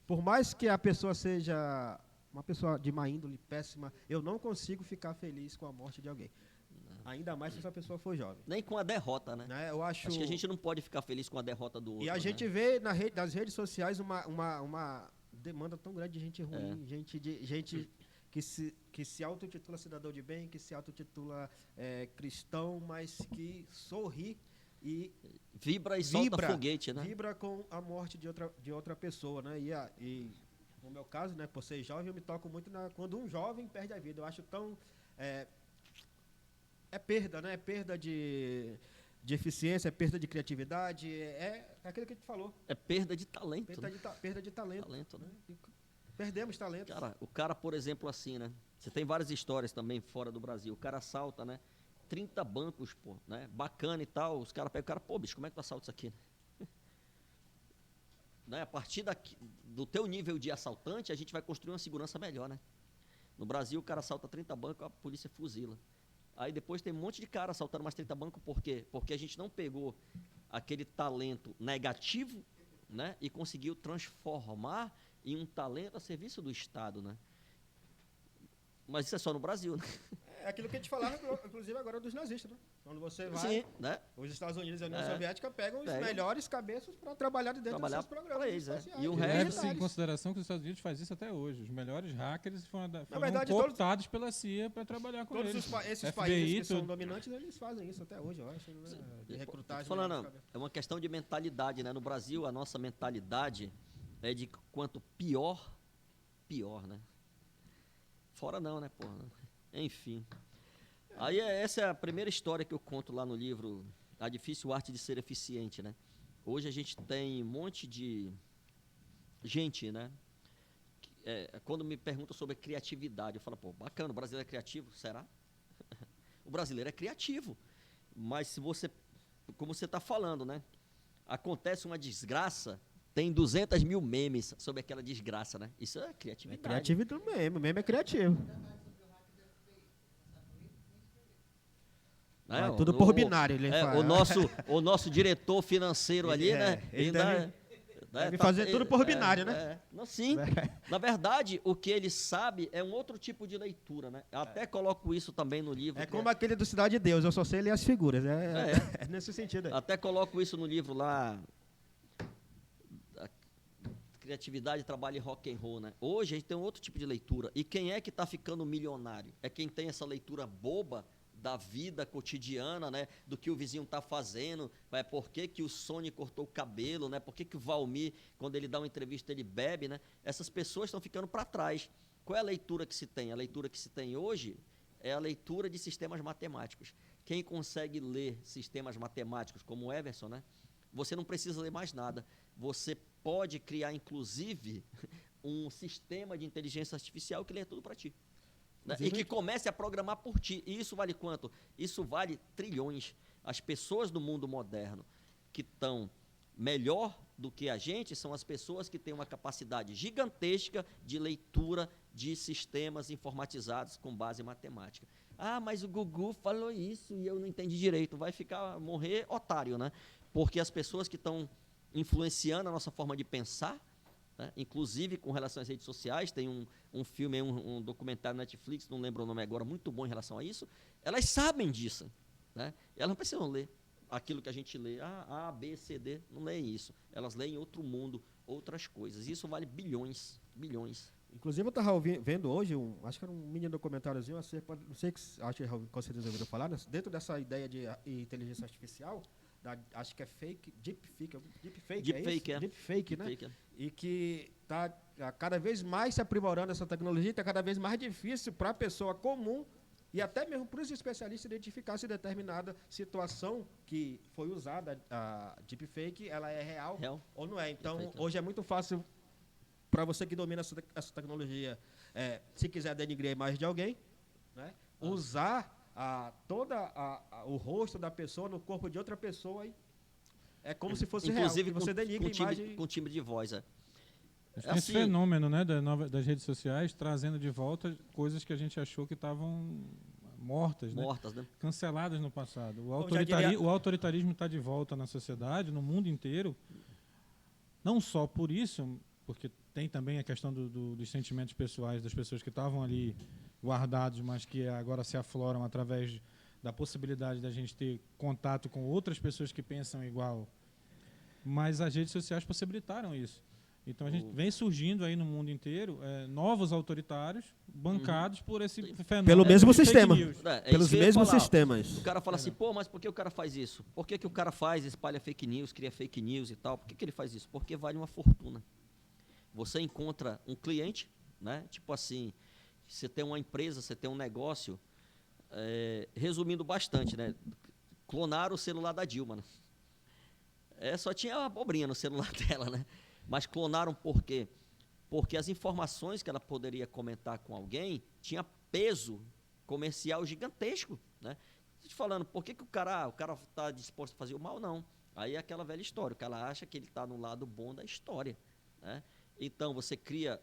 por mais que a pessoa seja uma pessoa de má índole, péssima, eu não consigo ficar feliz com a morte de alguém. Não. Ainda mais se essa pessoa for jovem. Nem com a derrota, né? Eu acho que a gente não pode ficar feliz com a derrota do outro. E a gente vê nas redes sociais uma demanda tão grande de gente ruim, gente que se autotitula cidadão de bem, que se autotitula cristão, mas que sorri e vibra e solta foguete, né? Vibra com a morte de outra pessoa, né? E no meu caso, né, por ser jovem, eu me toco muito quando um jovem perde a vida. Eu acho tão perda, né? É perda de eficiência, é perda de criatividade, é aquilo que a gente falou. É perda de talento. Perda de talento. Né? Perdemos talento. O cara, por exemplo, assim, né? Você tem várias histórias também fora do Brasil. O cara assalta, né? 30 bancos, pô, né? Bacana e tal. Os caras pegam o cara, pô, bicho, como é que tu assalta isso aqui? Né? A partir do teu nível de assaltante, a gente vai construir uma segurança melhor, né? No Brasil, o cara assalta 30 bancos, a polícia fuzila. Aí depois tem um monte de cara assaltando mais 30 bancos, por quê? Porque a gente não pegou aquele talento negativo, né? E conseguiu transformar em um talento a serviço do Estado, né? Mas isso é só no Brasil, né? É aquilo que a gente falava, inclusive, agora dos nazistas, né? Quando você vai, sim, né? Os Estados Unidos e a União Soviética pegam os melhores cabeças para trabalhar dentro dos seus programas espaciais. E o leve-se em consideração que os Estados Unidos faz isso até hoje. Os melhores hackers foram cooptados pela CIA para trabalhar com eles. Esses países que são dominantes, eles fazem isso até hoje, eu acho, né? De recrutagem. É uma questão de mentalidade, né? No Brasil, a nossa mentalidade é de quanto pior, né? Fora não, né, porra? Enfim. Aí essa é a primeira história que eu conto lá no livro A Difícil Arte de Ser Eficiente, né? Hoje a gente tem um monte de gente, né? Quando me perguntam sobre criatividade, eu falo, pô, bacana, o brasileiro é criativo, será? O brasileiro é criativo, mas se você, como você está falando, né? Acontece uma desgraça, tem 200 mil memes sobre aquela desgraça, né? Isso é criatividade. É criatividade mesmo, meme é criativo. Tudo por binário, ele fala. O nosso diretor financeiro ali, né? Ele deve fazer tudo por binário, né? Sim. Na verdade, o que ele sabe é um outro tipo de leitura, né? Eu até coloco isso também no livro. É como aquele do Cidade de Deus, eu só sei ler as figuras. É nesse sentido aí. Até coloco isso no livro lá. Criatividade, trabalho e rock and roll, né? Hoje a gente tem um outro tipo de leitura. E quem é que está ficando milionário? É quem tem essa leitura boba da vida cotidiana, né? Do que o vizinho está fazendo, por que o Sony cortou o cabelo, né? Por que o Valmir, quando ele dá uma entrevista, ele bebe, né? Essas pessoas estão ficando para trás. Qual é a leitura que se tem? A leitura que se tem hoje é a leitura de sistemas matemáticos. Quem consegue ler sistemas matemáticos, como o Everson, né? Você não precisa ler mais nada. Você pode criar, inclusive, um sistema de inteligência artificial que lê tudo para ti. Né? E que comece a programar por ti. E isso vale quanto? Isso vale trilhões. As pessoas do mundo moderno que estão melhor do que a gente são as pessoas que têm uma capacidade gigantesca de leitura de sistemas informatizados com base em matemática. Ah, mas o Gugu falou isso e eu não entendi direito. Vai morrer otário, né? Porque as pessoas que estão influenciando a nossa forma de pensar né? Inclusive, com relação às redes sociais, tem um filme, um documentário na Netflix, não lembro o nome agora, muito bom em relação a isso. Elas sabem disso, né? Elas não precisam ler aquilo que a gente lê, A, B, C, D, não leem isso. Elas leem outro mundo, outras coisas. Isso vale bilhões, bilhões. Inclusive, eu estava vendo hoje, acho que era um mini documentáriozinho, não sei que, acho que com certeza ouviram falar, dentro dessa ideia de inteligência artificial, acho que é deepfake, Deepfake, né? Deepfake, é. E que está cada vez mais se aprimorando essa tecnologia, está cada vez mais difícil para a pessoa comum e até mesmo para os especialistas identificar se determinada situação que foi usada, a deepfake, ela é real ou não é. Então, Deepfake, hoje é muito fácil para você que domina essa tecnologia, se quiser denigrir a imagem de alguém, né, usar o rosto da pessoa no corpo de outra pessoa, é como se fosse inclusive real. Você denigra a imagem. Com timbre de voz, Esse assim, fenômeno, né, das redes sociais trazendo de volta coisas que a gente achou que estavam mortas, né? Canceladas no passado. O autoritarismo está de volta na sociedade, no mundo inteiro. Não só por isso, porque tem também a questão dos sentimentos pessoais das pessoas que estavam ali guardados, mas que agora se afloram através da possibilidade da gente ter contato com outras pessoas que pensam igual. Mas as redes sociais possibilitaram isso. Então a gente vem surgindo aí no mundo inteiro novos autoritários bancados por esse fenômeno. Pelo mesmo sistema. Pelos mesmos sistemas. O cara fala assim, pô, mas por que o cara faz isso? Por que o cara espalha fake news, cria fake news e tal? Por que ele faz isso? Porque vale uma fortuna. Você encontra um cliente, né? Tipo assim, você tem uma empresa, você tem um negócio, resumindo bastante, né? Clonaram o celular da Dilma, né? Só tinha uma abobrinha no celular dela, né? Mas clonaram por quê? Porque as informações que ela poderia comentar com alguém tinha peso comercial gigantesco, né? Estou te falando, por que o cara está disposto a fazer o mal? Não. Aí é aquela velha história, o cara acha que ele está no lado bom da história, né? Então, você cria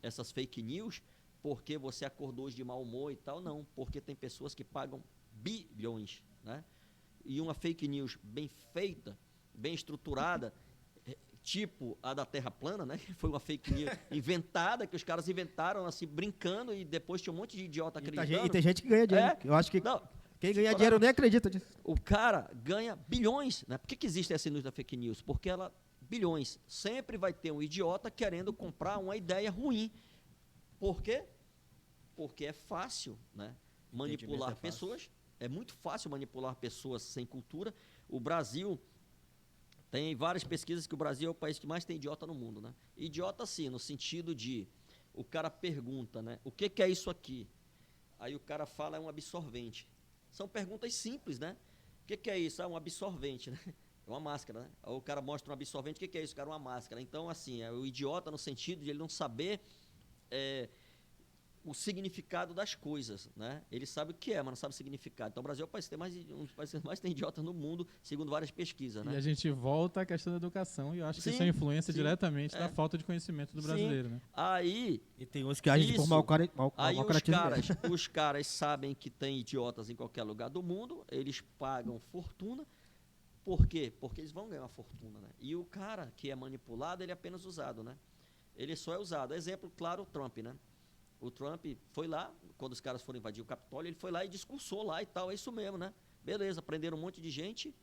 essas fake news porque você acordou hoje de mau humor e tal? Não, porque tem pessoas que pagam bilhões, né? E uma fake news bem feita, bem estruturada, tipo a da Terra plana, né? Foi uma fake news inventada, que os caras inventaram assim, brincando, e depois tinha um monte de idiota acreditando. E tem gente que ganha dinheiro. Eu acho que quem ganha dinheiro nem acredita disso. O cara ganha bilhões, né? Por que existe essa indústria da fake news? Porque ela... bilhões. Sempre vai ter um idiota querendo comprar uma ideia ruim. Por quê? Porque é fácil, né, manipular pessoas. É muito fácil manipular pessoas sem cultura. O Brasil tem várias pesquisas que o Brasil é o país que mais tem idiota no mundo, né? Idiota, sim, no sentido de o cara pergunta, né? O que é isso aqui? Aí o cara fala, é um absorvente. São perguntas simples, né? O que é isso? É um absorvente, né? É uma máscara, né? Aí o cara mostra um absorvente, o que é isso, cara? Uma máscara. Então, assim, é o idiota no sentido de ele não saber o significado das coisas, né? Ele sabe o que é, mas não sabe o significado. Então, o Brasil é o país que tem um dos países que mais tem idiotas no mundo, segundo várias pesquisas, né? E a gente volta à questão da educação, e eu acho que isso influencia diretamente da falta de conhecimento do brasileiro, né? Aí... E tem uns que agem por mau caratismo. Os caras sabem que tem idiotas em qualquer lugar do mundo, eles pagam fortuna. Por quê? Porque eles vão ganhar uma fortuna, né? E o cara que é manipulado, ele é apenas usado, né? Ele só é usado. Exemplo, claro, o Trump, né? O Trump foi lá, quando os caras foram invadir o Capitólio, ele foi lá e discursou lá e tal, é isso mesmo, né? Beleza, prenderam um monte de gente.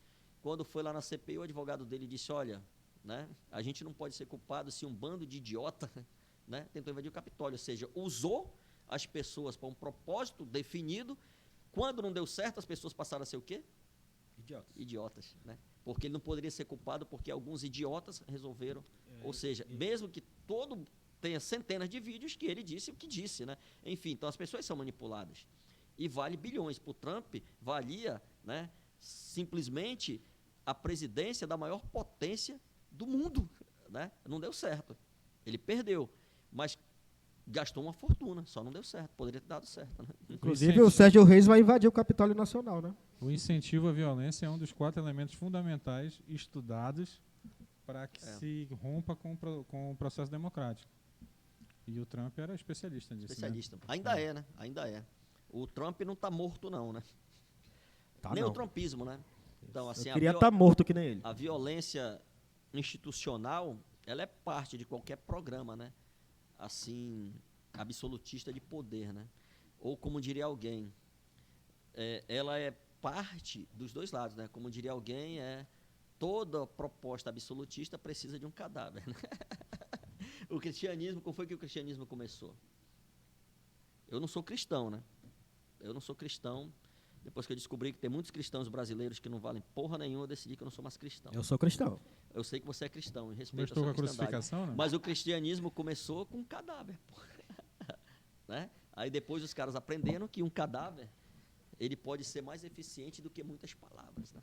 Quando foi lá na CPI, o advogado dele disse, olha, né, a gente não pode ser culpado se um bando de idiota, né, tentou invadir o Capitólio, ou seja, usou as pessoas para um propósito definido. Quando não deu certo, as pessoas passaram a ser o quê? Idiotas, né? Porque ele não poderia ser culpado porque alguns idiotas resolveram, ou seja, mesmo que tenha centenas de vídeos que ele disse o que disse, né? Enfim, então as pessoas são manipuladas. E vale bilhões. Para o Trump, valia, né, simplesmente a presidência da maior potência do mundo, né? Não deu certo. Ele perdeu, mas gastou uma fortuna, só não deu certo. Poderia ter dado certo, né? Inclusive, o Sérgio Reis vai invadir o Capitólio Nacional, né? O incentivo à violência é um dos 4 elementos fundamentais estudados para que se rompa com o processo democrático. E o Trump era especialista nisso. Especialista. Né? Ainda é, né? Ainda é. O Trump não está morto, não, né? Nem não. o trumpismo, né? Então, assim, eu queria estar morto que nem ele. A violência institucional, ela é parte de qualquer programa, né? Assim, absolutista de poder, né? Ou como diria alguém, ela é parte dos dois lados, né? Como diria alguém, toda proposta absolutista precisa de um cadáver, né? O cristianismo, como foi que o cristianismo começou? Eu não sou cristão, né? Eu não sou cristão. Depois que eu descobri que tem muitos cristãos brasileiros que não valem porra nenhuma, eu decidi que eu não sou mais cristão. Eu sou cristão. Eu sei que você é cristão, em respeito à Gostou sua com a cristandade. crucificação, né? Mas o cristianismo começou com um cadáver, pô. Né? Aí depois os caras aprenderam que um cadáver, ele pode ser mais eficiente do que muitas palavras, né?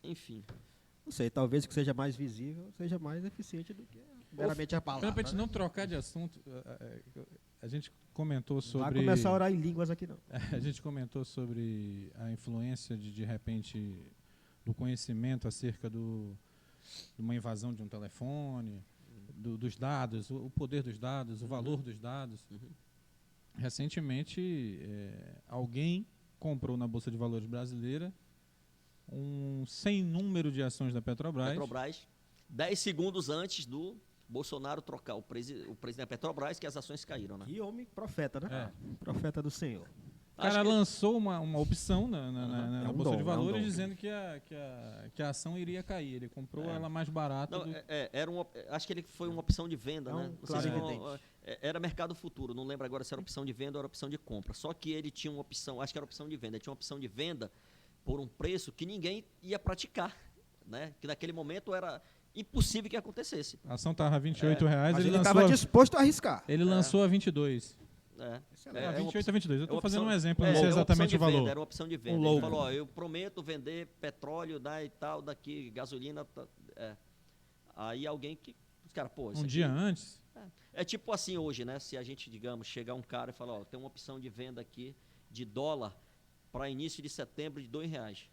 Enfim. Não sei, talvez o que seja mais visível seja mais eficiente do que meramente a palavra. Para a gente né? não trocar de assunto, a gente comentou Não vai sobre... começar a orar em línguas aqui, não. A gente comentou sobre a influência de repente, do conhecimento acerca de uma invasão de um telefone, dos dados, o poder dos dados, o valor dos dados. Recentemente, alguém comprou na Bolsa de Valores brasileira sem número de ações da Petrobras. 10 segundos antes do Bolsonaro trocar o presidente da Petrobras, que as ações caíram, né? Que homem profeta, né? Profeta do Senhor. O cara lançou uma opção na É um Bolsa dom, de é um Valores dom. dizendo que a ação iria cair. Ele comprou ela mais barata. Não, acho que ele foi uma opção de venda, né? Não sei se claro, era mercado futuro, não lembro agora se era opção de venda ou era opção de compra. Só que ele tinha uma opção, acho que era opção de venda, ele tinha uma opção de venda por um preço que ninguém ia praticar, né? Que naquele momento era impossível que acontecesse. A ação estava a R$28, Mas ele estava disposto a arriscar. Ele lançou a 22. É 28 a 22. Eu estou fazendo um opção- exemplo, não sei exatamente o valor. Era uma opção de venda. Ele falou, ó, eu prometo vender petróleo, né, e tal, daqui, gasolina. Aí alguém que... Os caras, pô, isso Um aqui- dia antes, É tipo assim hoje, né? Se a gente, digamos, chegar um cara e falar, ó, tem uma opção de venda aqui de dólar para início de setembro de R$2,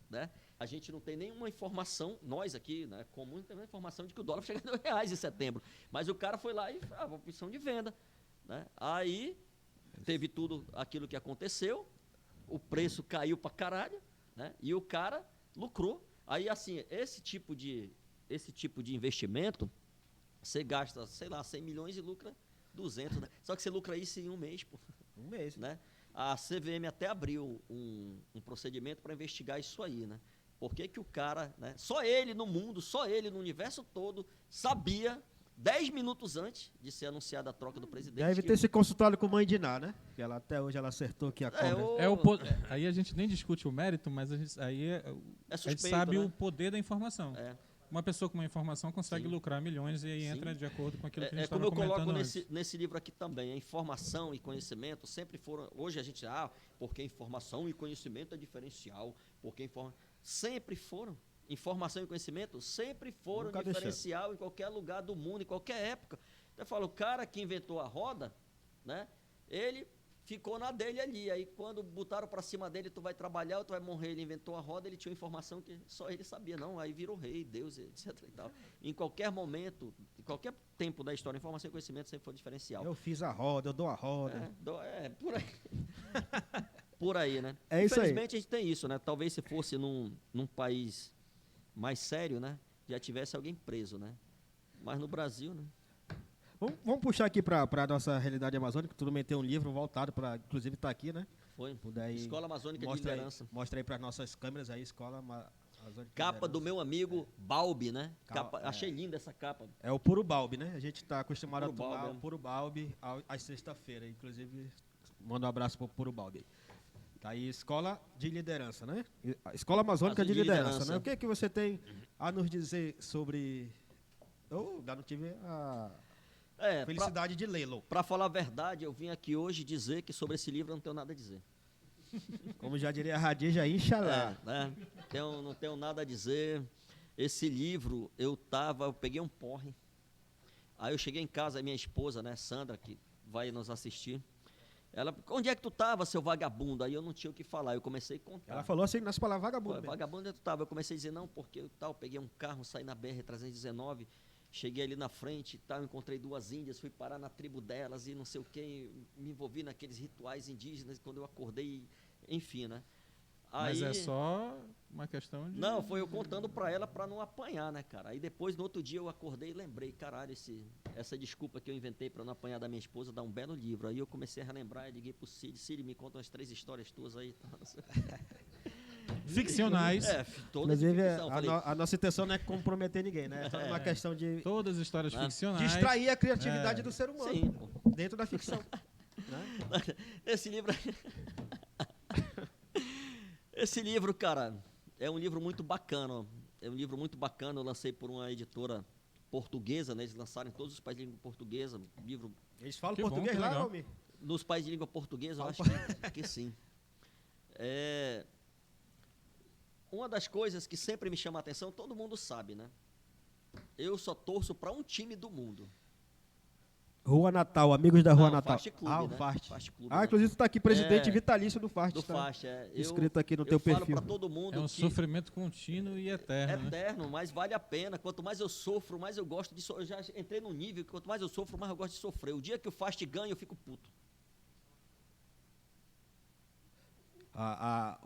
né? A gente não tem nenhuma informação, nós aqui, né, comum, não tem nenhuma informação de que o dólar vai chegar a R$2 em setembro. Mas o cara foi lá e uma opção de venda, né? Aí teve tudo aquilo que aconteceu, o preço caiu pra caralho, né? E o cara lucrou. Aí, assim, esse tipo de investimento, você gasta, sei lá, 100 milhões e lucra 200, né? Só que você lucra isso em um mês, pô. Um mês. Né? A CVM até abriu um procedimento para investigar isso aí, né? Por que que o cara, né? Só ele no mundo, só ele no universo todo, sabia, 10 minutos antes de ser anunciada a troca do presidente. Deve ter se consultado com a mãe de Ná, né? Que ela, até hoje ela acertou que a cobra... aí a gente nem discute o mérito, mas a gente suspeito, sabe, né? o poder da informação. Uma pessoa com uma informação consegue Sim. lucrar milhões e aí Sim. entra de acordo com aquilo que a gente como estava eu comentando coloco antes. nesse livro aqui também, a informação e conhecimento sempre foram... Hoje a gente, porque informação e conhecimento é diferencial, sempre foram. Informação e conhecimento sempre foram Nunca diferencial em qualquer lugar do mundo, em qualquer época. Então eu falo, o cara que inventou a roda, né, ele ficou na dele ali. Aí quando botaram para cima dele, tu vai trabalhar ou tu vai morrer, ele inventou a roda, ele tinha uma informação que só ele sabia. Não, aí virou rei, Deus, etc. E tal. Em qualquer momento, em qualquer tempo da história, informação e conhecimento sempre foi diferencial. Eu fiz a roda, eu dou a roda. Por aí. Por aí, né? É isso aí. Infelizmente a gente tem isso, né? Talvez se fosse num país mais sério, né? Já tivesse alguém preso, né? Mas no Brasil, né? Vamos puxar aqui para a nossa realidade amazônica, tu também tem um livro voltado para, inclusive está aqui, né? Foi. Puder ir, Escola Amazônica de Liderança. Mostra aí para nossas câmeras aí, Escola Amazônica de Capa do Liderança. meu amigo Balbi, né? Capa, achei linda essa capa. É o Puro Balbi, né? A gente está acostumado Puro a tomar Balbi, o Puro Balbi às sexta-feira. Inclusive, manda um abraço para o Puro Balbi. Tá aí, Escola de Liderança, né? Escola Amazônica de Liderança, né? O que é que você tem a nos dizer sobre... Eu ainda não tive a felicidade de lê-lo. Para falar a verdade, eu vim aqui hoje dizer que sobre esse livro eu não tenho nada a dizer. Como já diria a Radija, Inxalá. Né? Não tenho nada a dizer. Esse livro, eu peguei um porre. Aí eu cheguei em casa, a minha esposa, né, Sandra, que vai nos assistir, ela, onde é que tu estava, seu vagabundo? Aí eu não tinha o que falar, eu comecei a contar. Ela falou assim nas palavras vagabundo. Vagabundo onde tu estava? Eu comecei a dizer, não, porque eu peguei um carro, saí na BR-319, cheguei ali na frente e tal, encontrei 2 índias, fui parar na tribo delas e não sei o que, me envolvi naqueles rituais indígenas, quando eu acordei, enfim, né? Mas Aí, é só uma questão de... não, foi eu contando pra ela pra não apanhar, né, cara? Aí depois, no outro dia, eu acordei e lembrei, caralho, essa desculpa que eu inventei pra não apanhar da minha esposa dá um belo livro. Aí eu comecei a relembrar e liguei pro Cid, me conta umas 3 histórias tuas aí. ficcionais. Todas de Inclusive, ficção. Falei, a nossa intenção não é comprometer ninguém, né? É só uma questão de Todas histórias Ah, ficcionais. distrair a criatividade do ser humano sim, pô. dentro da ficção. Né? Esse livro... Esse livro, cara, é um livro muito bacana. Ó. É um livro muito bacana. Eu lancei por uma editora portuguesa, né? Eles lançaram em todos os países de língua portuguesa. Livro Eles falam Que bom, português que lá, legal. Almir? nos países de língua portuguesa, eu acho que sim. Uma das coisas que sempre me chama a atenção, todo mundo sabe, né? Eu só torço para um time do mundo. Rua Natal, amigos da Rua Não, Natal. Fast Clube, Ah, o né? Fast. Fast Clube, Ah, né? inclusive tu tá aqui, presidente É, vitalício do Fast. Do tá? Fast, Escrito aqui no teu eu falo perfil. para todo mundo É um que sofrimento contínuo e eterno, né? eterno, mas vale a pena. Quanto mais eu sofro, mais eu gosto de sofrer. Eu já entrei num nível que quanto mais eu sofro, mais eu gosto de sofrer. O dia que o Fast ganha, eu fico puto. A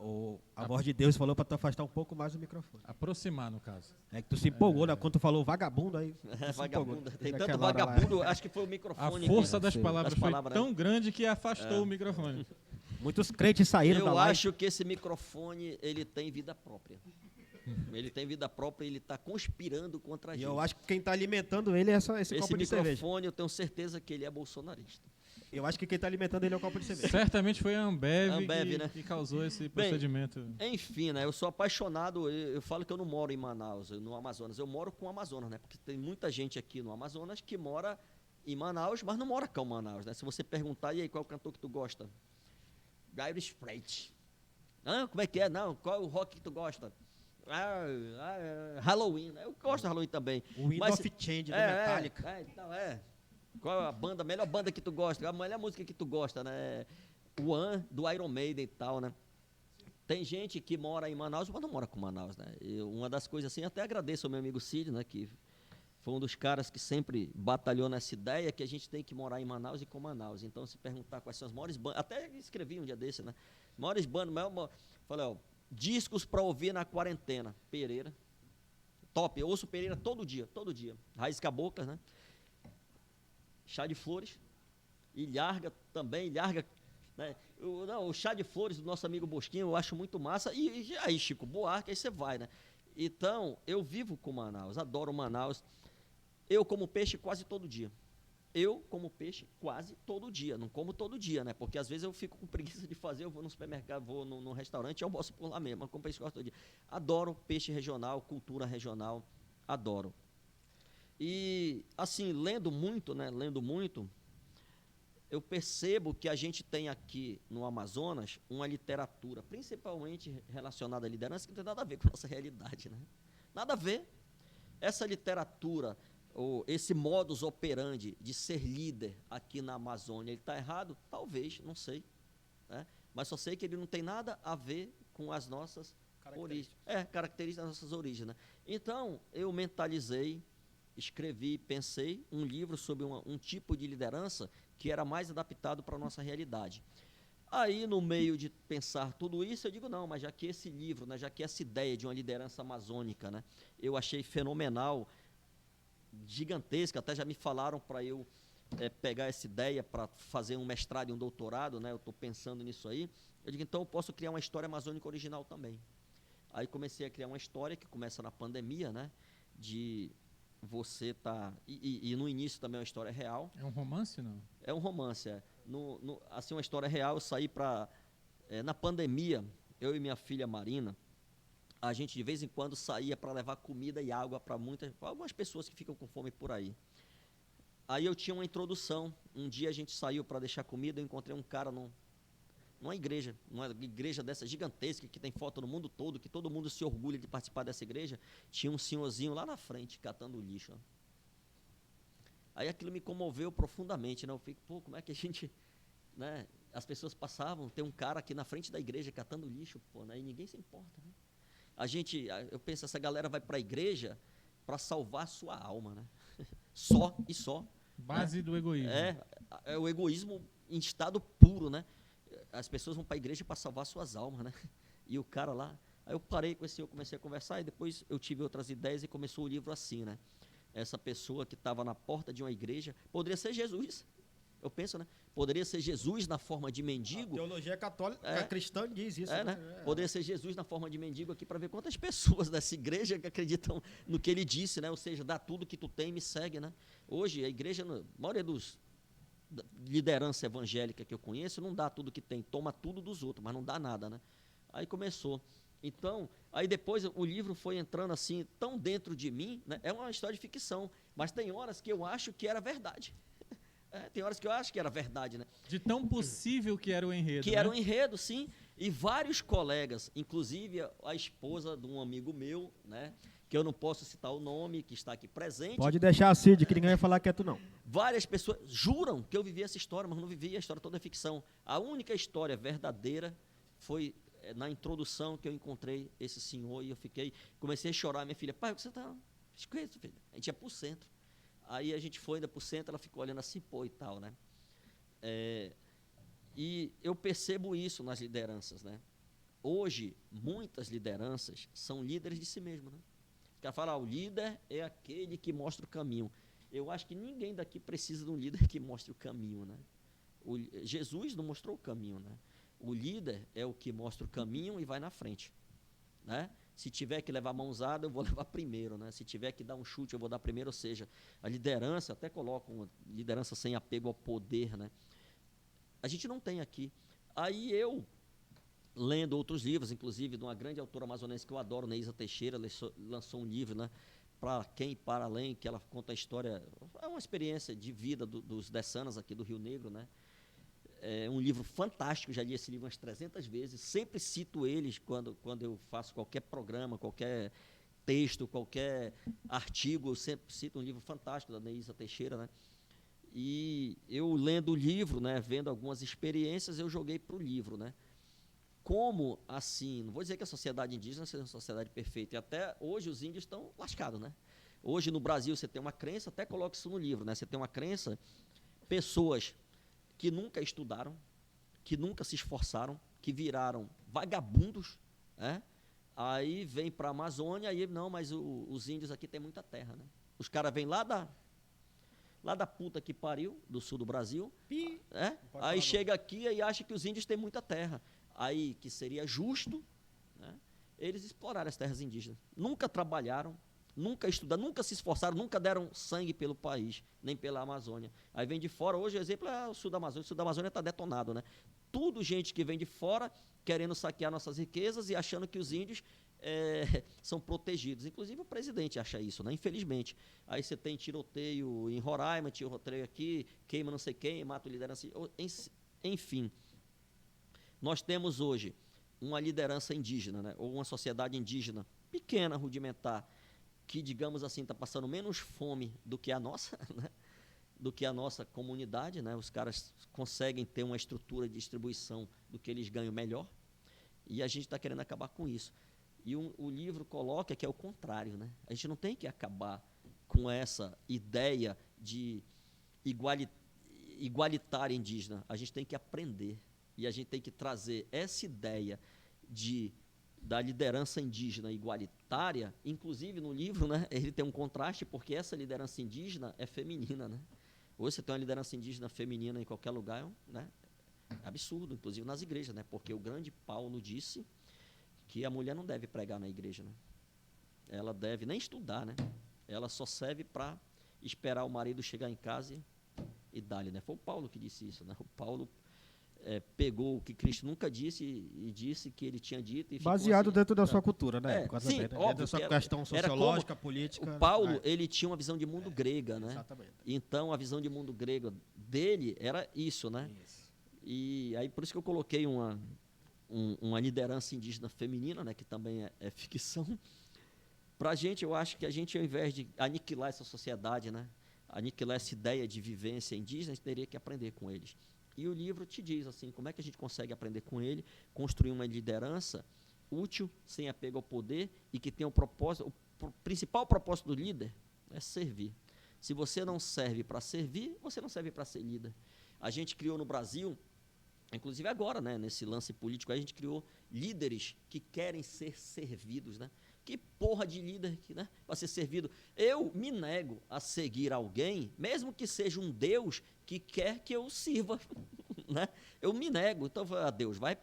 voz de Deus falou pra tu afastar um pouco mais o microfone. Aproximar, no caso. É que tu se empolgou, né? Quando tu falou vagabundo aí. tu se Vagabundo. empolgou. Tem Daquela tanto hora lá. vagabundo, acho que foi o A microfone. força que- das Sim. palavras Das foi palavras, tão grande que afastou o microfone. Muitos crentes saíram da Eu live. acho que esse microfone, ele tem vida própria. Ele tem vida própria e ele está conspirando contra a E gente. eu acho que quem tá alimentando ele é só esse Esse copo de cerveja. microfone, eu tenho certeza que ele é bolsonarista. Eu acho que quem tá alimentando ele é o copo de cerveja. Certamente foi a Ambev, Ambev, que, né? que causou esse Bem, procedimento. Enfim, né? Eu sou apaixonado. Eu falo que eu não moro em Manaus, no Amazonas. Eu moro com o Amazonas, né? Porque tem muita gente aqui no Amazonas que mora em Manaus, mas não mora com Manaus, né? Se você perguntar, e aí, qual é o cantor que tu gosta? Irish Freight. Como é que é? Não, qual é o rock que tu gosta? Halloween. Eu gosto de Halloween também. O Wind Mas- of Change do Metallica. Então, Qual é a melhor banda que tu gosta? A melhor música que tu gosta, né? O One, do Iron Maiden e tal, né? Tem gente que mora em Manaus, mas não mora com Manaus, né? Uma das coisas assim, até agradeço ao meu amigo Cid, né? Que foi um dos caras que sempre batalhou nessa ideia que a gente tem que morar em Manaus e com Manaus. Então, se perguntar quais são as maiores bandas... Até escrevi um dia desse, né? Maiores bandas... Falei, ó, discos pra ouvir na quarentena. Pereira. Top. Eu ouço Pereira todo dia. Raiz Caboclas, né? Chá de Flores. Ilharga também. Né? O Chá de Flores do nosso amigo Bosquinho eu acho muito massa. E aí, Chico Buarque, aí você vai, né? Então, eu vivo com Manaus. Adoro Manaus. Eu como peixe quase todo dia. Não como todo dia, né? Porque às vezes eu fico com preguiça de fazer, eu vou no supermercado, vou no restaurante e almoço por lá mesmo. Mas como peixe quase todo dia. Adoro peixe regional, cultura regional, adoro. E, assim, lendo muito, eu percebo que a gente tem aqui no Amazonas uma literatura, principalmente relacionada à liderança, que não tem nada a ver com a nossa realidade, né? Nada a ver. Essa literatura, ou esse modus operandi de ser líder aqui na Amazônia, ele está errado? Talvez, não sei. Né? Mas só sei que ele não tem nada a ver com as nossas origens. Características das nossas origens. Né? Então, eu mentalizei, escrevi, pensei um livro sobre um tipo de liderança que era mais adaptado para a nossa realidade. Aí, no meio de pensar tudo isso, eu digo, não, mas já que esse livro, né, já que essa ideia de uma liderança amazônica, né, eu achei fenomenal, gigantesca, até já me falaram para eu pegar essa ideia para fazer um mestrado e um doutorado, né, eu estou pensando nisso aí, eu digo, então eu posso criar uma história amazônica original também. Aí comecei a criar uma história que começa na pandemia, né, de você tá... E no início também é uma história real. É um romance, não? É um romance, assim, uma história real. Eu saí para... na pandemia, eu e minha filha Marina, a gente de vez em quando saía para levar comida e água para algumas pessoas que ficam com fome por aí. Aí eu tinha uma introdução. Um dia a gente saiu para deixar comida, eu encontrei um cara numa igreja dessa gigantesca, que tem foto no mundo todo, que todo mundo se orgulha de participar dessa igreja. Tinha um senhorzinho lá na frente, catando lixo. Ó. Aí aquilo me comoveu profundamente, né? Eu fico, pô, como é que a gente... Né? As pessoas passavam, tem um cara aqui na frente da igreja catando lixo, pô, né? E ninguém se importa, né? Eu penso, essa galera vai para a igreja para salvar a sua alma, né? Só. Base do egoísmo. É o egoísmo em estado puro, né? As pessoas vão para a igreja para salvar suas almas, né? E o cara lá, aí eu parei com esse senhor, comecei a conversar, e depois eu tive outras ideias e começou o livro assim, né? Essa pessoa que estava na porta de uma igreja, poderia ser Jesus, eu penso, né? Poderia ser Jesus na forma de mendigo. A teologia católica, a cristã diz isso, né? Poderia ser Jesus na forma de mendigo aqui para ver quantas pessoas dessa igreja que acreditam no que ele disse, né? Ou seja, dá tudo que tu tem e me segue, né? Hoje a igreja, a maioria dos liderança evangélica que eu conheço, não dá tudo que tem, toma tudo dos outros, mas não dá nada, né? Aí começou. Então, aí depois o livro foi entrando assim, tão dentro de mim, né? É uma história de ficção, mas tem horas que eu acho que era verdade. Tem horas que eu acho que era verdade, né? De tão possível que era o enredo, que era um enredo, sim, e vários colegas, inclusive a esposa de um amigo meu, né? Que eu não posso citar o nome, que está aqui presente. Pode deixar a Cid, que ninguém vai falar que é tu, não. Várias pessoas juram que eu vivi essa história, mas não vivi, a história toda é ficção. A única história verdadeira foi na introdução que eu encontrei esse senhor e eu comecei a chorar. Minha filha, pai, o que você está escrito, filho? A gente ia para o centro. Aí a gente foi ainda para o centro, ela ficou olhando assim, pô, e tal, né? E eu percebo isso nas lideranças, né? Hoje, muitas lideranças são líderes de si mesmo, né? O cara fala, o líder é aquele que mostra o caminho. Eu acho que ninguém daqui precisa de um líder que mostre o caminho, né? Jesus não mostrou o caminho, né? O líder é o que mostra o caminho e vai na frente, né? Se tiver que levar mãozada, eu vou levar primeiro, né? Se tiver que dar um chute, eu vou dar primeiro. Ou seja, a liderança, até coloco uma liderança sem apego ao poder, né? A gente não tem aqui. Aí eu, lendo outros livros, inclusive de uma grande autora amazonense que eu adoro, Neisa Teixeira, lançou um livro, né? Para quem e para além, que ela conta a história, é uma experiência de vida dos Dessanas aqui do Rio Negro, né? É um livro fantástico, já li esse livro umas 300 vezes, sempre cito eles quando eu faço qualquer programa, qualquer texto, qualquer artigo, eu sempre cito um livro fantástico da Neisa Teixeira, né? E eu lendo o livro, né, vendo algumas experiências, eu joguei para o livro, né? Como assim, não vou dizer que a sociedade indígena seja uma sociedade perfeita, e até hoje os índios estão lascados, né? Hoje no Brasil você tem uma crença, até coloca isso no livro, né? Você tem uma crença, pessoas que nunca estudaram, que nunca se esforçaram, que viraram vagabundos, né? Aí vem para a Amazônia, aí não, mas os índios aqui têm muita terra, né? Os caras vêm lá da puta que pariu, do sul do Brasil, né? Aí chega aqui e acha que os índios têm muita terra. Aí que seria justo, né? Eles exploraram as terras indígenas. Nunca trabalharam, nunca estudaram, nunca se esforçaram, nunca deram sangue pelo país, nem pela Amazônia. Aí vem de fora, hoje o exemplo é o sul da Amazônia. O sul da Amazônia está detonado, né? Tudo gente que vem de fora querendo saquear nossas riquezas e achando que os índios são protegidos. Inclusive o presidente acha isso, né? Infelizmente. Aí você tem tiroteio em Roraima, tiroteio aqui, queima não sei quem, mata o liderança. Enfim, nós temos hoje uma liderança indígena, né? Ou uma sociedade indígena pequena, rudimentar, que, digamos assim, está passando menos fome do que a nossa, né? Do que a nossa comunidade, né? Os caras conseguem ter uma estrutura de distribuição do que eles ganham melhor, e a gente está querendo acabar com isso. E o livro coloca que é o contrário, né? A gente não tem que acabar com essa ideia de igualitária indígena, a gente tem que aprender, e a gente tem que trazer essa ideia da liderança indígena igualitária. Inclusive no livro, né, ele tem um contraste, porque essa liderança indígena é feminina, né? Hoje você tem uma liderança indígena feminina em qualquer lugar, né? É absurdo, inclusive nas igrejas, né? Porque o grande Paulo disse que a mulher não deve pregar na igreja, né? Ela deve nem estudar, né? Ela só serve para esperar o marido chegar em casa e dar-lhe, né? Foi o Paulo que disse isso, né? O Paulo pegou o que Cristo nunca disse e disse que ele tinha dito. E baseado assim, dentro da sua cultura, né? Sim, dentro óbvio, da sua questão sociológica, política. O Paulo, ele tinha uma visão de mundo grega, né? Exatamente. Então, a visão de mundo grego dele era isso, né? Isso. E aí, por isso que eu coloquei uma liderança indígena feminina, né? Que também é ficção. Para a gente, eu acho que a gente, ao invés de aniquilar essa sociedade, né? Aniquilar essa ideia de vivência indígena, a gente teria que aprender com eles. E o livro te diz assim, como é que a gente consegue aprender com ele, construir uma liderança útil, sem apego ao poder, e que tenha um propósito. O principal propósito do líder é servir. Se você não serve para servir, você não serve para ser líder. A gente criou no Brasil Inclusive agora, né, nesse lance político, a gente criou líderes que querem ser servidos, né? Que porra de líder, né, para ser servido? Eu me nego a seguir alguém, mesmo que seja um Deus que quer que eu sirva, né? Eu me nego. Então, Deus, vai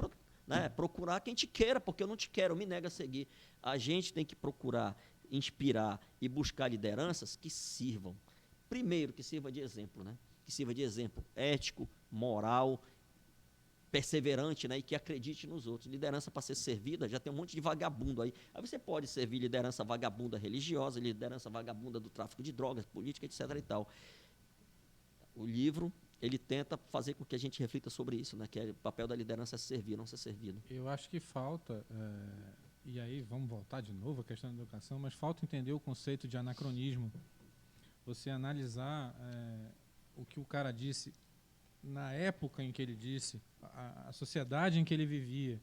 né, procurar quem te queira, porque eu não te quero, eu me nego a seguir. A gente tem que procurar inspirar e buscar lideranças que sirvam. Primeiro, que sirva de exemplo, né? Que sirva de exemplo ético, moral, perseverante, né, e que acredite nos outros. Liderança para ser servida, já tem um monte de vagabundo aí. Aí você pode servir liderança vagabunda religiosa, liderança vagabunda do tráfico de drogas, política, etc. e tal. O livro, ele tenta fazer com que a gente reflita sobre isso, né, que o papel da liderança é servir, não ser servido. Eu acho que falta, e aí vamos voltar de novo à questão da educação, mas falta entender o conceito de anacronismo. Você analisar o que o cara disse na época em que ele disse, a sociedade em que ele vivia,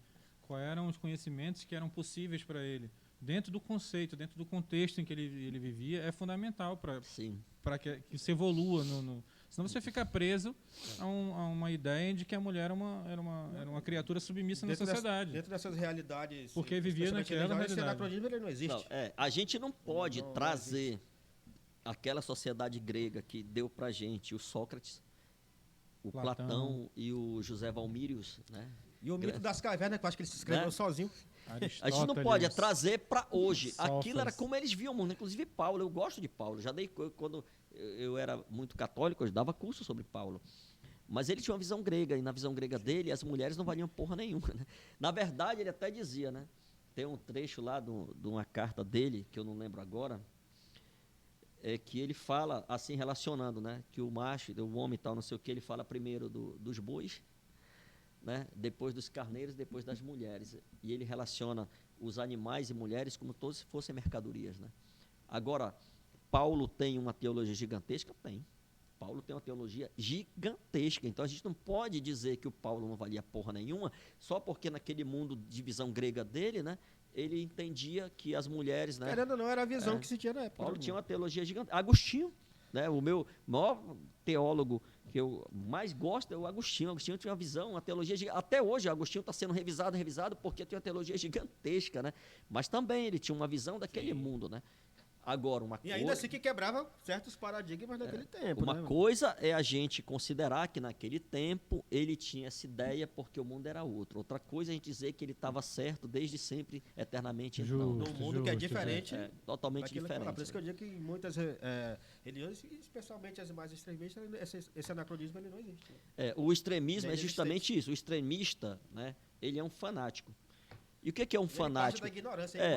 quais eram os conhecimentos que eram possíveis para ele. Dentro do conceito, dentro do contexto em que ele vivia, é fundamental para que se evolua. Senão você fica preso a uma ideia de que a mulher era uma criatura submissa na sociedade. Dentro dessas realidades... Porque vivia naquela realidade. Esse anacronismo ele não existe. Não, a gente não pode trazer aquela sociedade grega que deu para a gente o Sócrates, o Platão e o José Valmírios, né? E o mito das cavernas, que eu acho que ele se escreveu, né, sozinho. A gente não pode trazer para hoje. Aquilo era como eles viam o mundo. Inclusive Paulo, eu gosto de Paulo. Já dei, quando eu era muito católico, eu dava curso sobre Paulo. Mas ele tinha uma visão grega, e na visão grega dele, as mulheres não valiam porra nenhuma, né? Na verdade, ele até dizia, né? Tem um trecho lá de uma carta dele, que eu não lembro agora, que ele fala, assim, relacionando, né? Que o macho, o homem e tal, não sei o que, ele fala primeiro dos bois, né? Depois dos carneiros, depois das mulheres. E ele relaciona os animais e mulheres como todos se fossem mercadorias, né? Agora, Paulo tem uma teologia gigantesca? Tem. Paulo tem uma teologia gigantesca. Então, a gente não pode dizer que o Paulo não valia porra nenhuma, só porque naquele mundo de visão grega dele, né? Ele entendia que as mulheres, né? Querendo ou não, era a visão que se tinha na época. Paulo tinha uma teologia gigante. Agostinho, né? O meu maior teólogo que eu mais gosto é o Agostinho. Agostinho tinha uma visão, uma teologia gigante. Até hoje, Agostinho está sendo revisado, porque tem uma teologia gigantesca, né? Mas também ele tinha uma visão daquele mundo, né? Agora, e ainda assim que quebrava certos paradigmas daquele tempo. Uma coisa é a gente considerar que naquele tempo ele tinha essa ideia porque o mundo era outro. Outra coisa é a gente dizer que ele estava certo desde sempre, eternamente. Num mundo que é diferente. Totalmente diferente. Por isso que eu digo que em muitas religiões, especialmente as mais extremistas, esse anacronismo ele não existe. O extremismo é justamente isso. O extremista, né, ele é um fanático. E o que é um fanático?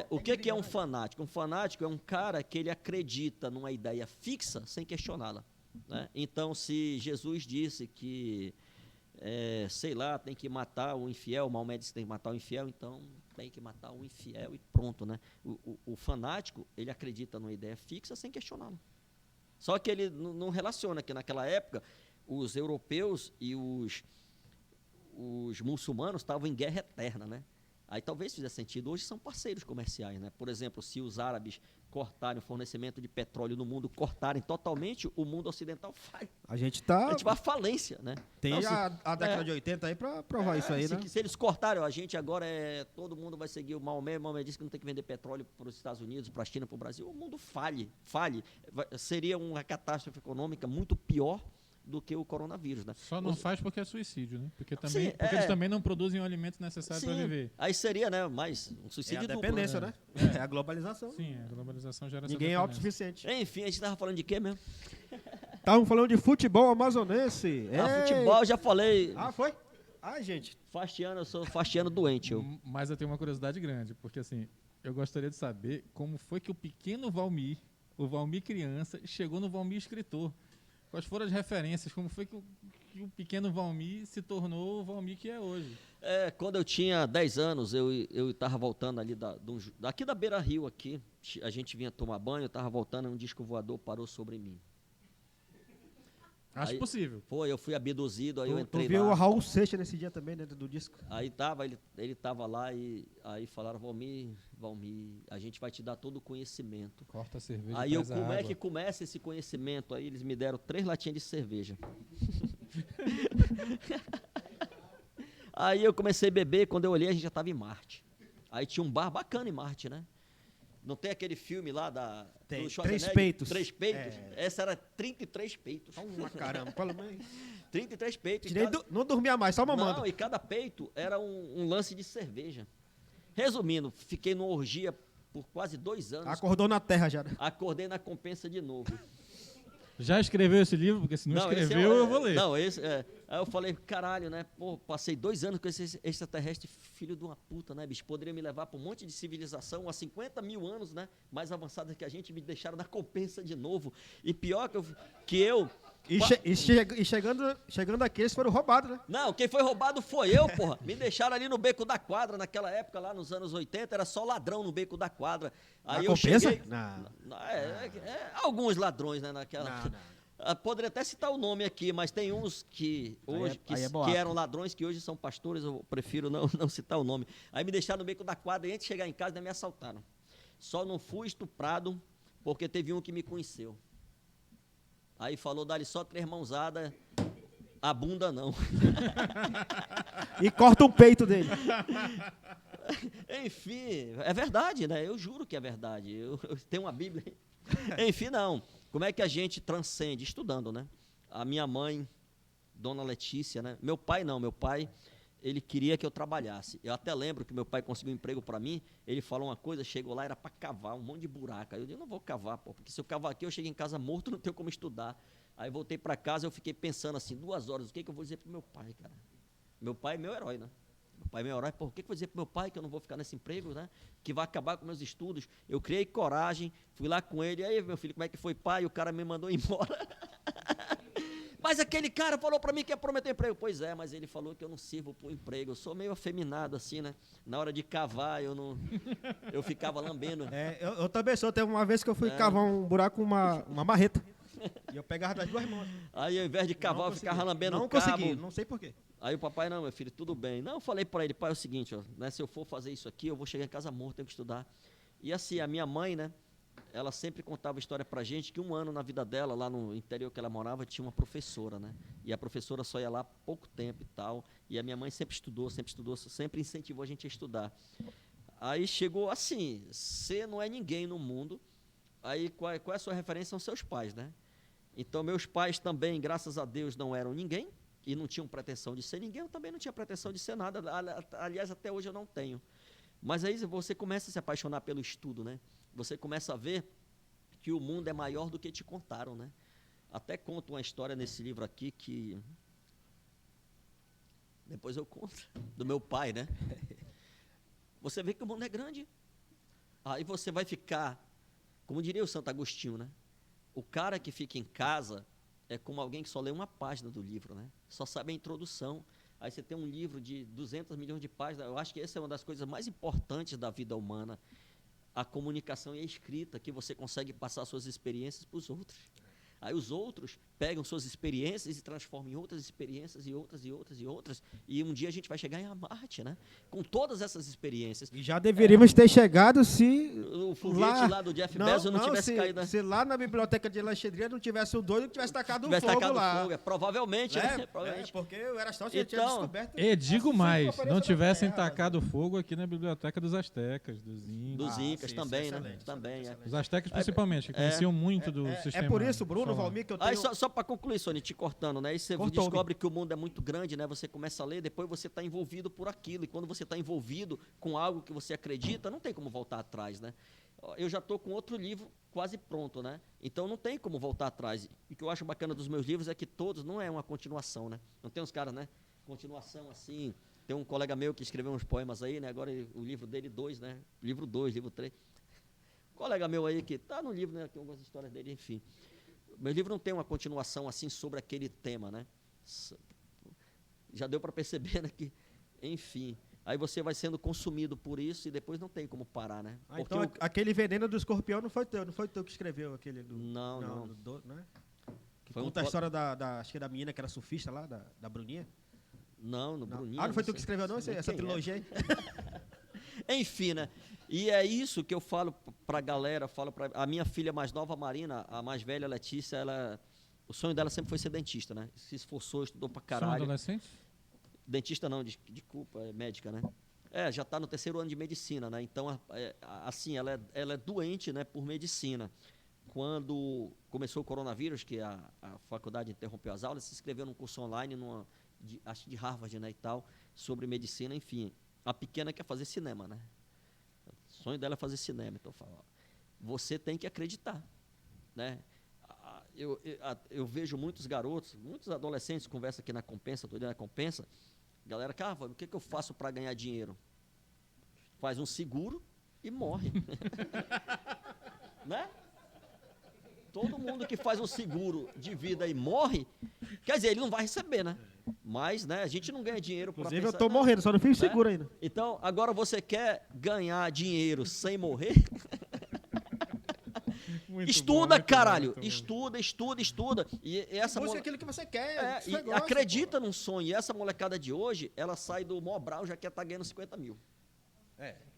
O que é um fanático? Um fanático é um cara que ele acredita numa ideia fixa sem questioná-la, né? Então, se Jesus disse que, sei lá, tem que matar o infiel, Maomé disse que tem que matar o infiel, então tem que matar o infiel e pronto, né? O fanático, ele acredita numa ideia fixa sem questioná-la. Só que ele não relaciona que naquela época os europeus e os muçulmanos estavam em guerra eterna, né? Aí talvez fizesse sentido. Hoje são parceiros comerciais, né? Por exemplo, se os árabes cortarem o fornecimento de petróleo no mundo, cortarem totalmente, o mundo ocidental falha. A gente vai à falência, né? Tem então, a década de 80 aí para provar isso aí, né? Se eles cortarem, a gente agora todo mundo vai seguir o Maomé. O Maomé disse que não tem que vender petróleo para os Estados Unidos, para a China, para o Brasil. O mundo falhe. Seria uma catástrofe econômica muito pior do que o coronavírus, né? Só não faz porque é suicídio, né? Porque eles também não produzem o alimento necessário para viver. Aí seria, né, mais um suicídio duplo. Dependência, né? É a globalização. Sim, a globalização gera essa Ninguém é autossuficiente. Enfim, a gente estava falando de quê mesmo? Estavam falando de futebol amazonense. Futebol, eu já falei. Foi? Gente. Eu sou faxiano doente. Mas eu tenho uma curiosidade grande, porque assim, eu gostaria de saber como foi que o pequeno Valmir, o Valmir criança, chegou no Valmir escritor. Quais foram as referências? Como foi que o pequeno Valmir se tornou o Valmir que é hoje? Quando eu tinha 10 anos, eu estava voltando ali daqui da Beira Rio, aqui, a gente vinha tomar banho, eu estava voltando e um disco voador parou sobre mim. Acho possível. Eu fui abduzido, aí eu entrei lá. Tu viu o Raul Seixas nesse dia também, dentro do disco? Aí ele estava lá e aí falaram, Valmir, a gente vai te dar todo o conhecimento. Corta a cerveja. Aí como é que começa esse conhecimento? Aí eles me deram 3 latinhas de cerveja. Aí eu comecei a beber, quando eu olhei, a gente já estava em Marte. Aí tinha um bar bacana em Marte, né? Não tem aquele filme lá Tem, do 3 Schwarzenegger? peitos. 3 peitos? Essa era 33 peitos. Uma caramba, pelo menos. 33 peitos. Não dormia mais, só mamando. Não, e cada peito era um lance de cerveja. Resumindo, fiquei numa orgia por quase 2 anos. Acordou na terra já. Acordei na compensa de novo. Já escreveu esse livro? Porque se não escreveu, eu vou ler. Não, esse é. Aí eu falei, caralho, né? Pô, passei 2 anos com esse extraterrestre, filho de uma puta, né, bicho? Poderia me levar para um monte de civilização há 50 mil anos, né? Mais avançada que a gente, me deixaram na compensa de novo. E pior que eu E chegando aqui, eles foram roubados, né? Não, quem foi roubado foi eu, porra. Me deixaram ali no Beco da Quadra, naquela época, lá nos anos 80, era só ladrão no Beco da Quadra. Aí eu compensa? cheguei... alguns ladrões, né, naquela... Poderia até citar o nome aqui, mas tem uns que hoje que eram ladrões, que hoje são pastores, eu prefiro não citar o nome. Aí me deixaram no Beco da Quadra e antes de chegar em casa, me assaltaram. Só não fui estuprado porque teve um que me conheceu. Aí falou, dá-lhe só 3 mãozadas, a bunda não. E corta o peito dele. Enfim, é verdade, né? Eu juro que é verdade. Eu tenho uma Bíblia. Enfim, não. Como é que a gente transcende? Estudando, né? A minha mãe, Dona Letícia, né? Meu pai, ele queria que eu trabalhasse. Eu até lembro que meu pai conseguiu um emprego para mim, ele falou uma coisa, chegou lá, era para cavar, um monte de buraco. Aí eu disse, não vou cavar, pô, porque se eu cavar aqui, eu chego em casa morto, não tenho como estudar. Aí voltei para casa, eu fiquei pensando assim, 2 horas, o que eu vou dizer pro meu pai, cara? Meu pai é meu herói, né? Meu pai é meu herói, pô, o que eu vou dizer pro meu pai que eu não vou ficar nesse emprego, né? Que vai acabar com meus estudos. Eu criei coragem, fui lá com ele, aí, meu filho, como é que foi, pai? O cara me mandou embora. Mas aquele cara falou para mim que ia prometer emprego. Pois é, mas ele falou que eu não sirvo para o emprego. Eu sou meio afeminado assim, né? Na hora de cavar, eu ficava lambendo. Eu também sou. Teve uma vez que eu fui cavar um buraco com uma marreta. E eu pegava das 2 mãos. Aí, ao invés de cavar, eu ficava lambendo o cabo. Não consegui, não sei porquê. Aí o papai, não, meu filho, tudo bem. Não, eu falei para ele, pai, é o seguinte, ó, né, se eu for fazer isso aqui, eu vou chegar em casa morto, tenho que estudar. E assim, a minha mãe, né? Ela sempre contava história pra gente que 1 ano na vida dela, lá no interior que ela morava, tinha uma professora, né? E a professora só ia lá pouco tempo e tal. E a minha mãe sempre estudou, sempre incentivou a gente a estudar. Aí chegou assim, você não é ninguém no mundo, aí qual é a sua referência? São seus pais, né? Então meus pais também, graças a Deus, não eram ninguém e não tinham pretensão de ser ninguém, eu também não tinha pretensão de ser nada, aliás, até hoje eu não tenho. Mas aí você começa a se apaixonar pelo estudo, né? Você começa a ver que o mundo é maior do que te contaram, né? Até conto uma história nesse livro aqui que... Depois eu conto, do meu pai, né? Você vê que o mundo é grande. Aí você vai ficar, como diria o Santo Agostinho, né? O cara que fica em casa é como alguém que só lê uma página do livro, né? Só sabe a introdução. Aí você tem um livro de 200 milhões de páginas. Eu acho que essa é uma das coisas mais importantes da vida humana. A comunicação e a escrita, que você consegue passar suas experiências para os outros. Aí os outros pegam suas experiências e transformam em outras experiências e outras e outras e outras. E um dia a gente vai chegar em Marte, né? Com todas essas experiências. E já deveríamos ter chegado se... O foguete lá do Jeff Bezos não tivesse caído. Se lá na biblioteca de Alexandria não tivesse o doido que tivesse tacado o fogo lá. Fogo, provavelmente, né? Provavelmente. Porque o Erastócio tinha descoberto... E digo mais, não tivessem tacado fogo aqui na biblioteca dos astecas, dos incas. Dos incas também, né? Também, Os astecas principalmente, que conheciam muito do sistema. É por isso, Bruno, Valmir, que eu tenho... Aí, só para concluir, Sônia, te cortando, né? Aí você descobre que o mundo é muito grande, né? Você começa a ler, depois você está envolvido por aquilo. E quando você está envolvido com algo que você acredita, não tem como voltar atrás, né? Eu já estou com outro livro quase pronto, né? Então não tem como voltar atrás. E o que eu acho bacana dos meus livros é que todos não é uma continuação, né? Não tem uns caras, né? Continuação assim. Tem um colega meu que escreveu uns poemas aí, né? Agora o livro dele, 2, né? Livro 2, livro 3. Colega meu aí que está no livro, né? Tem algumas histórias dele, enfim. Meu livro não tem uma continuação assim sobre aquele tema, né? Já deu para perceber, né, que, enfim, aí você vai sendo consumido por isso e depois não tem como parar, né? Então aquele Veneno do Escorpião não foi teu que escreveu aquele do... Não. Né? Que foi conta a história acho que da menina que era surfista lá, da Bruninha. Não, Bruninha. Não foi tu que escreveu não, essa trilogia aí? Enfim, né? E é isso que eu falo pra galera, a minha filha mais nova, Marina, a mais velha, Letícia, o sonho dela sempre foi ser dentista, né? Se esforçou, estudou pra caralho. São adolescentes? Dentista não, desculpa, é médica, né? Já está no 3º ano de medicina, né? Então, assim, ela é doente, né, por medicina. Quando começou o coronavírus, que a faculdade interrompeu as aulas, se inscreveu num curso online, acho de Harvard, né, e tal, sobre medicina, enfim. A pequena quer fazer cinema, né? O sonho dela é fazer cinema. Então, eu falo, ó, você tem que acreditar, né? Eu vejo muitos garotos, muitos adolescentes conversam aqui na Compensa, estou na Compensa, galera, cara, o que eu faço para ganhar dinheiro? Faz um seguro e morre. Né? Todo mundo que faz um seguro de vida e morre, quer dizer, ele não vai receber, né? Mas, né, a gente não ganha dinheiro para Inclusive, eu tô morrendo, só não fiz seguro ainda. Então, agora você quer ganhar dinheiro sem morrer? Estuda, bom, caralho. Bom, estuda. E essa busca aquilo que você quer. Que você gosta, acredita num sonho. E essa molecada de hoje, ela sai do Mobral, já quer estar ganhando 50 mil.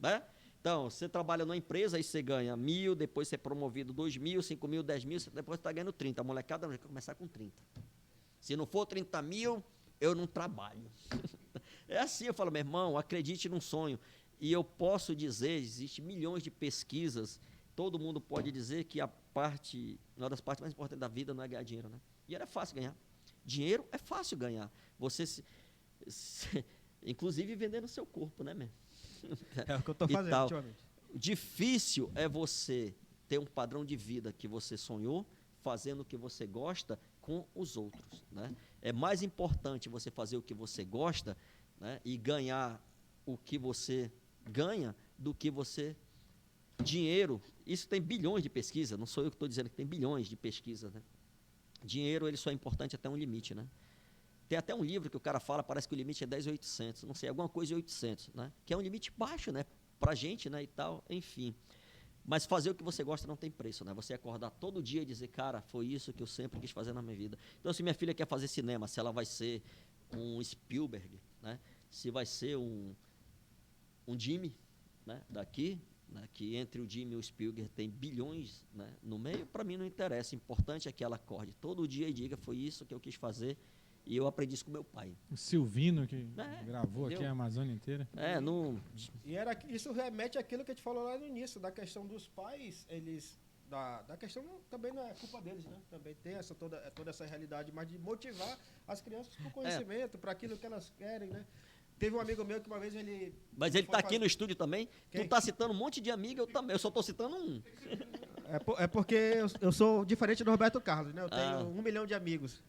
Né? Então, você trabalha numa empresa, aí você ganha 1.000, depois você é promovido 2.000, 5.000, 10.000, depois você está ganhando 30. A molecada já quer começar com 30. Se não for 30 mil, eu não trabalho. É assim, eu falo, meu irmão, acredite num sonho. E eu posso dizer, existem milhões de pesquisas, todo mundo pode dizer que uma das partes mais importantes da vida não é ganhar dinheiro, né? Dinheiro é fácil ganhar. Dinheiro é fácil ganhar. Você, inclusive, vendendo o seu corpo, né, mesmo? É o que eu estou fazendo ultimamente. Difícil é você ter um padrão de vida que você sonhou, fazendo o que você gosta com os outros, né? É mais importante você fazer o que você gosta, né, e ganhar o que você ganha do que você... Dinheiro, isso tem bilhões de pesquisas, não sou eu que estou dizendo que tem bilhões de pesquisas, né? Dinheiro, ele só é importante até um limite, né? Tem até um livro que o cara fala, parece que o limite é 10.800, não sei, alguma coisa de 800, né? Que é um limite baixo, né? Pra gente, né, e tal, enfim. Mas fazer o que você gosta não tem preço, né? Você acordar todo dia e dizer, cara, foi isso que eu sempre quis fazer na minha vida. Então, se minha filha quer fazer cinema, se ela vai ser um Spielberg, né? Se vai ser um Jimmy, né, daqui, né, que entre o Jimmy e o Spielberg tem bilhões, né, no meio, para mim não interessa. O importante é que ela acorde todo dia e diga, foi isso que eu quis fazer, e eu aprendi isso com meu pai. O Silvino, que gravou aqui a Amazônia inteira. Isso remete àquilo que a gente falou lá no início, da questão dos pais, eles... Da questão também não é culpa deles, né? Também tem toda essa realidade, mas de motivar as crianças para o conhecimento, para aquilo que elas querem, né? Teve um amigo meu que uma vez ele... Mas ele está aqui no estúdio também. Quem? Tu está citando um monte de amigo, eu também. Eu só estou citando um. É porque eu sou diferente do Roberto Carlos, né? Eu tenho 1 milhão de amigos.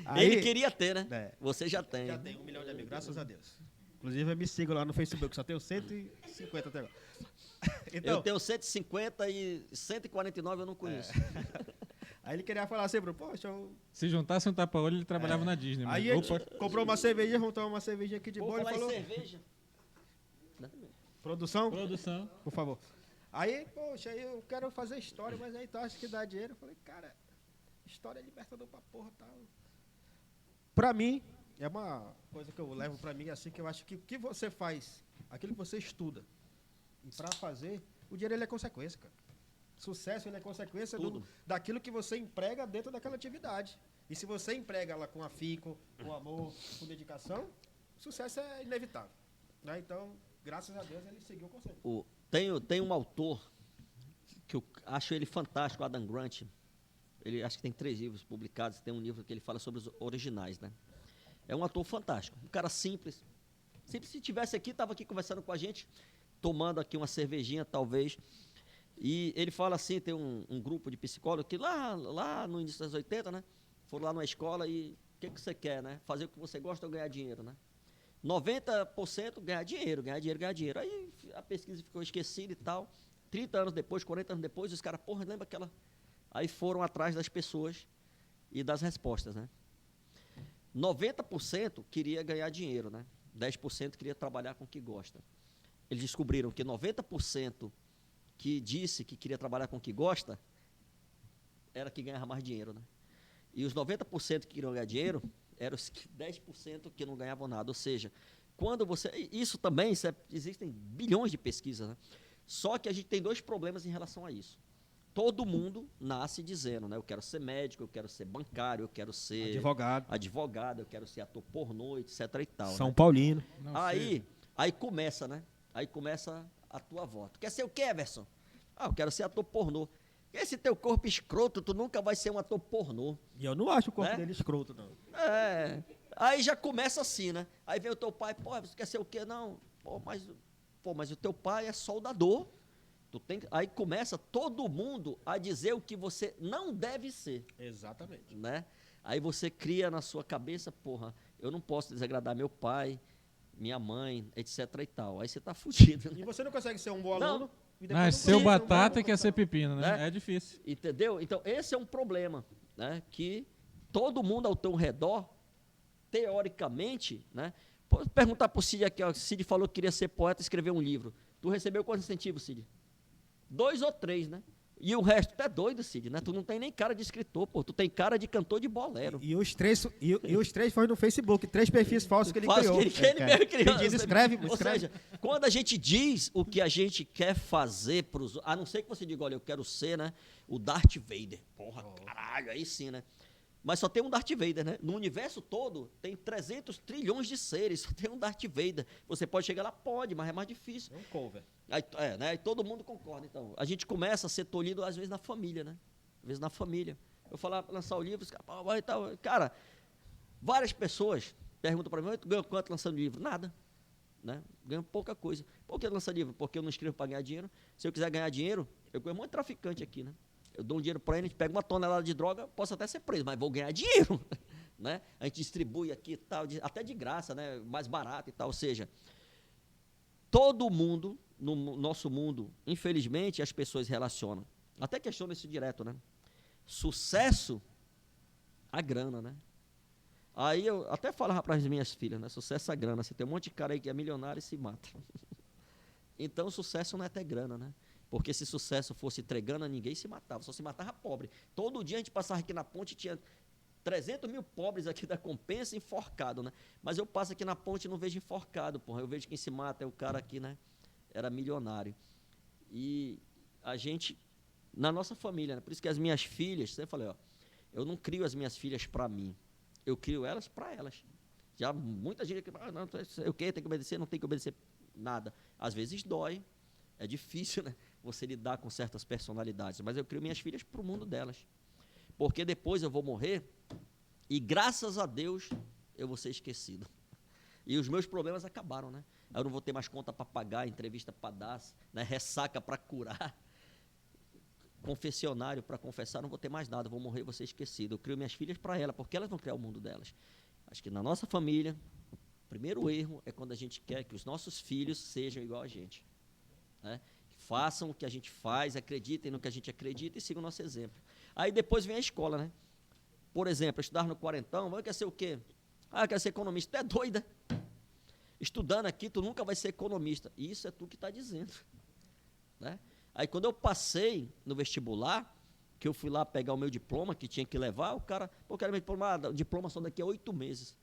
Aí, ele queria ter, né? Você já tem. Já tenho 1 milhão de amigos, graças a Deus. Inclusive, eu me sigo lá no Facebook, só tenho 150 até agora. Então, eu tenho 150 e 149 eu não conheço. Aí ele queria falar assim, poxa... Se juntasse um tapa-olho, ele trabalhava na Disney. Aí a gente comprou uma cerveja, vamos tomar uma cerveja aqui de boa. Falar em cerveja? Produção? Produção. Por favor. Aí, poxa, eu quero fazer história, mas aí tu acha que dá dinheiro? Eu falei, cara, história é libertador pra porra, tal. Pra mim, é uma coisa que eu levo pra mim, assim, que eu acho que o que você faz, aquilo que você estuda, e pra fazer, o dinheiro ele é consequência, cara. Sucesso ele é consequência daquilo que você emprega dentro daquela atividade. E se você emprega ela com afinco, com amor, com dedicação, sucesso é inevitável. Né? Então, graças a Deus, ele seguiu o conselho. Tem um autor que eu acho ele fantástico, Adam Grant. Ele acho que tem 3 livros publicados. Tem um livro que ele fala sobre os originais, né? É um ator fantástico, um cara simples. Se estivesse aqui, estava aqui conversando com a gente, tomando aqui uma cervejinha, talvez. E ele fala assim, tem um grupo de psicólogos que lá no início das 80, né? Foram lá numa escola e o que você quer, né? Fazer o que você gosta ou ganhar dinheiro, né? 90% ganhar dinheiro. Aí a pesquisa ficou esquecida e tal. 30 anos depois, 40 anos depois, os caras, porra, lembra aquela... Aí foram atrás das pessoas e das respostas, né? 90% queria ganhar dinheiro, né? 10% queria trabalhar com o que gosta. Eles descobriram que 90% que disse que queria trabalhar com o que gosta era que ganhava mais dinheiro, né? E os 90% que queriam ganhar dinheiro eram os 10% que não ganhavam nada. Ou seja, quando você... Isso também, existem bilhões de pesquisas, né? Só que a gente tem 2 problemas em relação a isso. todo mundo nasce dizendo, né? Eu quero ser médico, eu quero ser bancário, eu quero ser advogado, eu quero ser ator pornô, etc e tal. São né? Paulino. Aí começa, né? Aí começa a tua volta. Tu quer ser o quê, Everson? Eu quero ser ator pornô. Esse teu corpo escroto, tu nunca vai ser um ator pornô. E eu não acho o corpo né? dele escroto, não. Aí já começa assim, né? Aí vem o teu pai, você quer ser o quê? Não, mas o teu pai é soldador. Aí começa todo mundo a dizer o que você não deve ser. Exatamente. Né? Aí você cria na sua cabeça, eu não posso desagradar meu pai, minha mãe, etc e tal. Aí você tá fudido. Né? E você não consegue ser um bom aluno? Mas seu batata quer ser pepino, né? É difícil. Entendeu? Então, esse é um problema, né? Que todo mundo ao teu redor, teoricamente, né? Pode perguntar pro Cid aqui, ó. Cid falou que queria ser poeta e escrever um livro. Tu recebeu quantos incentivos, Cid? 2 ou 3, né? E o resto, tu é doido, Cid, né? Tu não tem nem cara de escritor, tu tem cara de cantor de bolero. E os três foram no Facebook, 3 perfis falsos que ele criou. Que ele mesmo criou. Ele diz, escreve. Ou seja, quando a gente diz o que a gente quer fazer pros... A não ser que você diga, olha, eu quero ser, né, o Darth Vader. Caralho, aí sim, né? Mas só tem um Darth Vader, né? No universo todo, tem 300 trilhões de seres, só tem um Darth Vader. Você pode chegar lá? Pode, mas é mais difícil. É um cover. Né? E todo mundo concorda. Então, a gente começa a ser tolhido, às vezes, na família, né? Às vezes na família. Eu falava para lançar o livro, e tal. Cara, várias pessoas perguntam para mim, tu ganha quanto lançando livro? Nada. Né? Ganho pouca coisa. Por que lançar livro? Porque eu não escrevo para ganhar dinheiro. Se eu quiser ganhar dinheiro, eu ganho muito traficante aqui, né? Eu dou um dinheiro para ele, a gente pega 1 tonelada de droga, posso até ser preso, mas vou ganhar dinheiro. Né? A gente distribui aqui, tal, até de graça, né? Mais barato e tal. Ou seja, todo mundo, no nosso mundo, infelizmente, as pessoas relacionam. Até questionam isso direto, né? Sucesso, a grana, né? Aí eu até falava para as minhas filhas, né? Sucesso, a grana. Você tem um monte de cara aí que é milionário e se mata. Então, sucesso não é ter grana, né? Porque se sucesso fosse ter grana, ninguém se matava, só se matava pobre. Todo dia a gente passava aqui na ponte e tinha 300 mil pobres aqui da Compensa enforcados, né? Mas eu passo aqui na ponte e não vejo enforcado, Eu vejo quem se mata, é o cara aqui, né? Era milionário. E a gente, na nossa família, né? Por isso que as minhas filhas, sempre falei, eu não crio as minhas filhas para mim, eu crio elas para elas. Já muita gente aqui, não, eu quero, tem que obedecer, não tem que obedecer nada. Às vezes dói, é difícil, né? Você lidar com certas personalidades, mas eu crio minhas filhas para o mundo delas. Porque depois eu vou morrer e, graças a Deus, eu vou ser esquecido. E os meus problemas acabaram, né? Eu não vou ter mais conta para pagar, entrevista para dar, né? Ressaca para curar, confessionário para confessar, não vou ter mais nada, eu vou morrer e vou ser esquecido. Eu crio minhas filhas para elas, porque elas vão criar o mundo delas. Acho que na nossa família, o primeiro erro é quando a gente quer que os nossos filhos sejam igual a gente. Né? Façam o que a gente faz, acreditem no que a gente acredita e sigam o nosso exemplo. Aí depois vem a escola, né? Por exemplo, estudar no quarentão, quer ser o quê? Quer ser economista. Tu é doida? Estudando aqui, tu nunca vai ser economista. Isso é tu que está dizendo. Né? Aí quando eu passei no vestibular, que eu fui lá pegar o meu diploma, que tinha que levar, o cara, quero meu diploma, o diploma só daqui a 8 meses.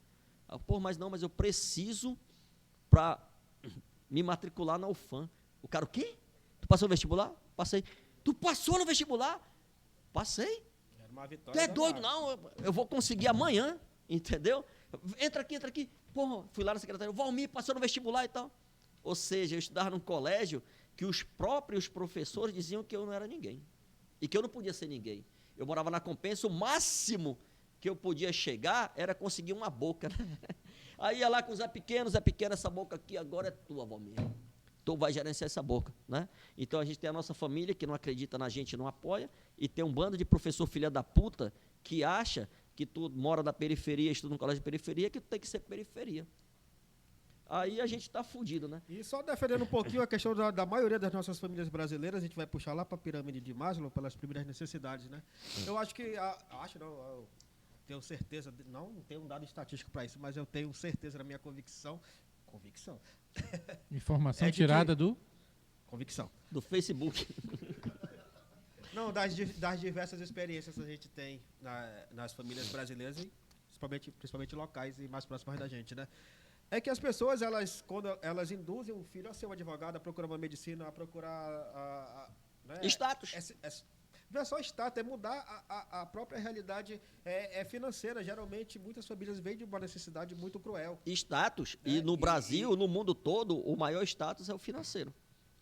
Mas eu preciso para me matricular na UFAM. O cara, o quê? Tu passou no vestibular? Passei. Tu passou no vestibular? Passei. Era uma vitória. Tu é doido? Não, eu vou conseguir amanhã, entendeu? Entra aqui. Fui lá na secretaria, Valmir passou no vestibular e tal. Ou seja, eu estudava num colégio que os próprios professores diziam que eu não era ninguém. E que eu não podia ser ninguém. Eu morava na Compensa, o máximo que eu podia chegar era conseguir uma boca. Né? Aí ia lá com o Zé Pequeno, essa boca aqui agora é tua, Valmir. Tu vai gerenciar essa boca, né? Então a gente tem a nossa família que não acredita na gente, não apoia, e tem um bando de professor filha da puta que acha que tu mora na periferia, estuda num colégio de periferia, que tu tem que ser periferia. Aí a gente tá fudido, né? E só defendendo um pouquinho a questão da maioria das nossas famílias brasileiras, a gente vai puxar lá para a pirâmide de Maslow, pelas primeiras necessidades, né? Eu acho que, eu tenho certeza, não tenho um dado estatístico para isso, mas eu tenho certeza na minha convicção. Informação tirada do? Convicção. Do Facebook. Não, das diversas experiências que a gente tem nas famílias brasileiras, e principalmente locais e mais próximas da gente, né? É que as pessoas, quando elas induzem um filho a ser um advogado, a procurar uma medicina, a procurar... Status. não é só status, é mudar a própria realidade financeira. Geralmente, muitas famílias vêm de uma necessidade muito cruel. Status, e no Brasil, no mundo todo, o maior status é o financeiro.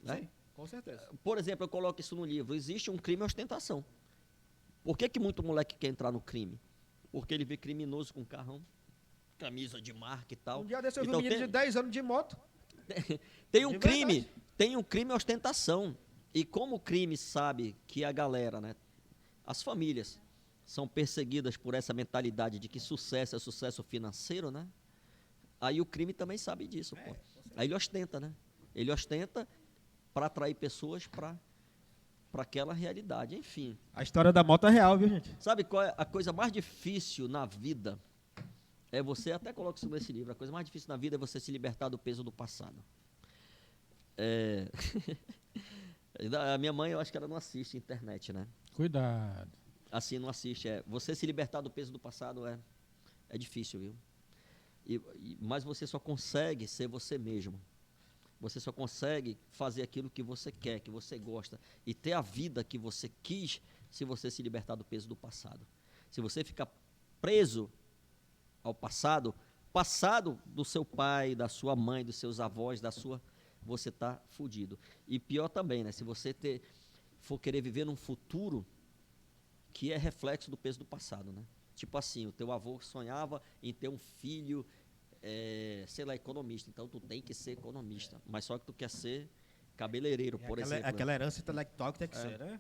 Né? Sim, com certeza. Por exemplo, eu coloco isso no livro, existe um crime ostentação. Por que muito moleque quer entrar no crime? Porque ele vê criminoso com carrão, camisa de marca e tal. Um dia desse eu vi Então, um menino de 10 anos de moto. Tem um De crime, verdade. tem um crime ostentação. E como o crime sabe que a galera, né, as famílias são perseguidas por essa mentalidade de que sucesso é sucesso financeiro, né? Aí o crime também sabe disso, pô. Aí ele ostenta, né? Ele ostenta para atrair pessoas para aquela realidade, enfim. A história da moto é real, viu, gente? Sabe qual é a coisa mais difícil na vida? É você, até coloca isso nesse livro, a coisa mais difícil na vida é você se libertar do peso do passado. A minha mãe, eu acho que ela não assiste internet, né? Cuidado. Assim, não assiste. Você se libertar do peso do passado é difícil, viu? Mas você só consegue ser você mesmo. Você só consegue fazer aquilo que você quer, que você gosta. E ter a vida que você quis se você se libertar do peso do passado. Se você ficar preso ao passado do seu pai, da sua mãe, dos seus avós, você está fudido. E pior também, né? Se você for querer viver num futuro que é reflexo do peso do passado, né? Tipo assim, o teu avô sonhava em ter um filho, sei lá, economista. Então, tu tem que ser economista. Mas só que tu quer ser cabeleireiro, por exemplo. Aquela herança intelectual que tem que ser, né?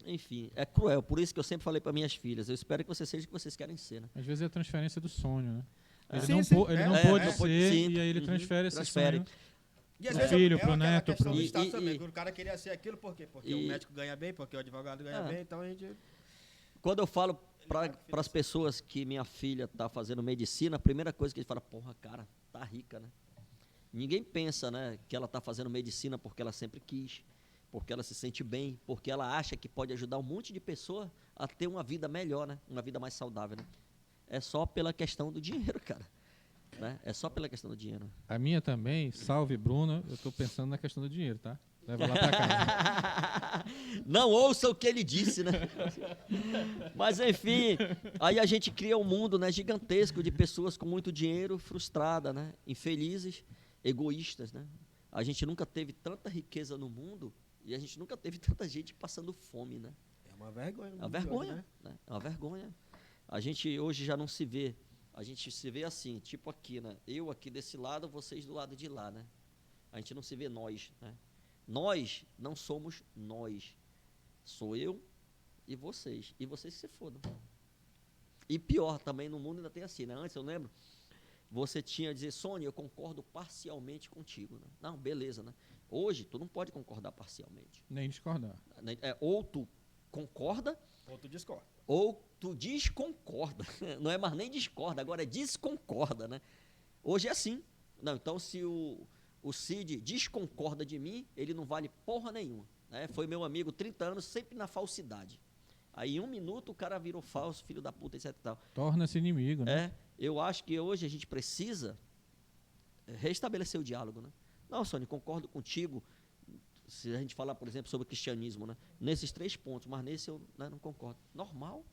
Enfim, é cruel. Por isso que eu sempre falei para minhas filhas, eu espero que você seja o que vocês querem ser, né? Às vezes é a transferência do sonho, né? Ele Sim, não, sim. ele não É, pôde é. ser, Sim. e aí ele Uhum. transfere esse Transfere. sonho. E às Pro vezes filho, pro aquela neto, questão pro- do status E- também, e- que o cara queria ser aquilo, por quê? Porque o médico ganha bem, porque o advogado ganha bem, então a gente... Quando eu falo para as pessoas que minha filha está fazendo medicina, a primeira coisa que eles falam, porra, cara, tá rica, né? Ninguém pensa, né, que ela está fazendo medicina porque ela sempre quis, porque ela se sente bem, porque ela acha que pode ajudar um monte de pessoa a ter uma vida melhor, né? Uma vida mais saudável, né? É só pela questão do dinheiro, cara. Né? É só pela questão do dinheiro. A minha também, salve Bruno, eu estou pensando na questão do dinheiro, tá? Leva lá para casa. Não ouça o que ele disse, né? Mas enfim, aí a gente cria um mundo, né, gigantesco de pessoas com muito dinheiro, frustradas, né, infelizes, egoístas, né? A gente nunca teve tanta riqueza no mundo e a gente nunca teve tanta gente passando fome, né? É uma vergonha. É uma vergonha, né? É uma vergonha. A gente hoje já não se vê. A gente se vê assim, tipo aqui, né? Eu aqui desse lado, vocês do lado de lá, né? A gente não se vê nós, né? Nós não somos nós. Sou eu e vocês. E vocês que se fodam. E pior também, no mundo ainda tem assim, né? Antes eu lembro, você tinha a dizer, Sônia, eu concordo parcialmente contigo. Né? Não, beleza, né? Hoje, tu não pode concordar parcialmente. Nem discordar. Ou tu concorda, Ou tu discorda. ou tu desconcorda. Não é mais nem discorda, agora é desconcorda, né? Hoje é assim. Não, então, se o Cid desconcorda de mim, ele não vale porra nenhuma. Né? Foi meu amigo 30 anos, sempre na falsidade. Aí, em 1 minuto, o cara virou falso, filho da puta, etc e tal. Torna-se inimigo, né? Eu acho que hoje a gente precisa restabelecer o diálogo, né? Não, Sônia, concordo contigo, se a gente falar, por exemplo, sobre o cristianismo, né? Nesses 3 pontos, mas nesse eu, né, não concordo. Normal.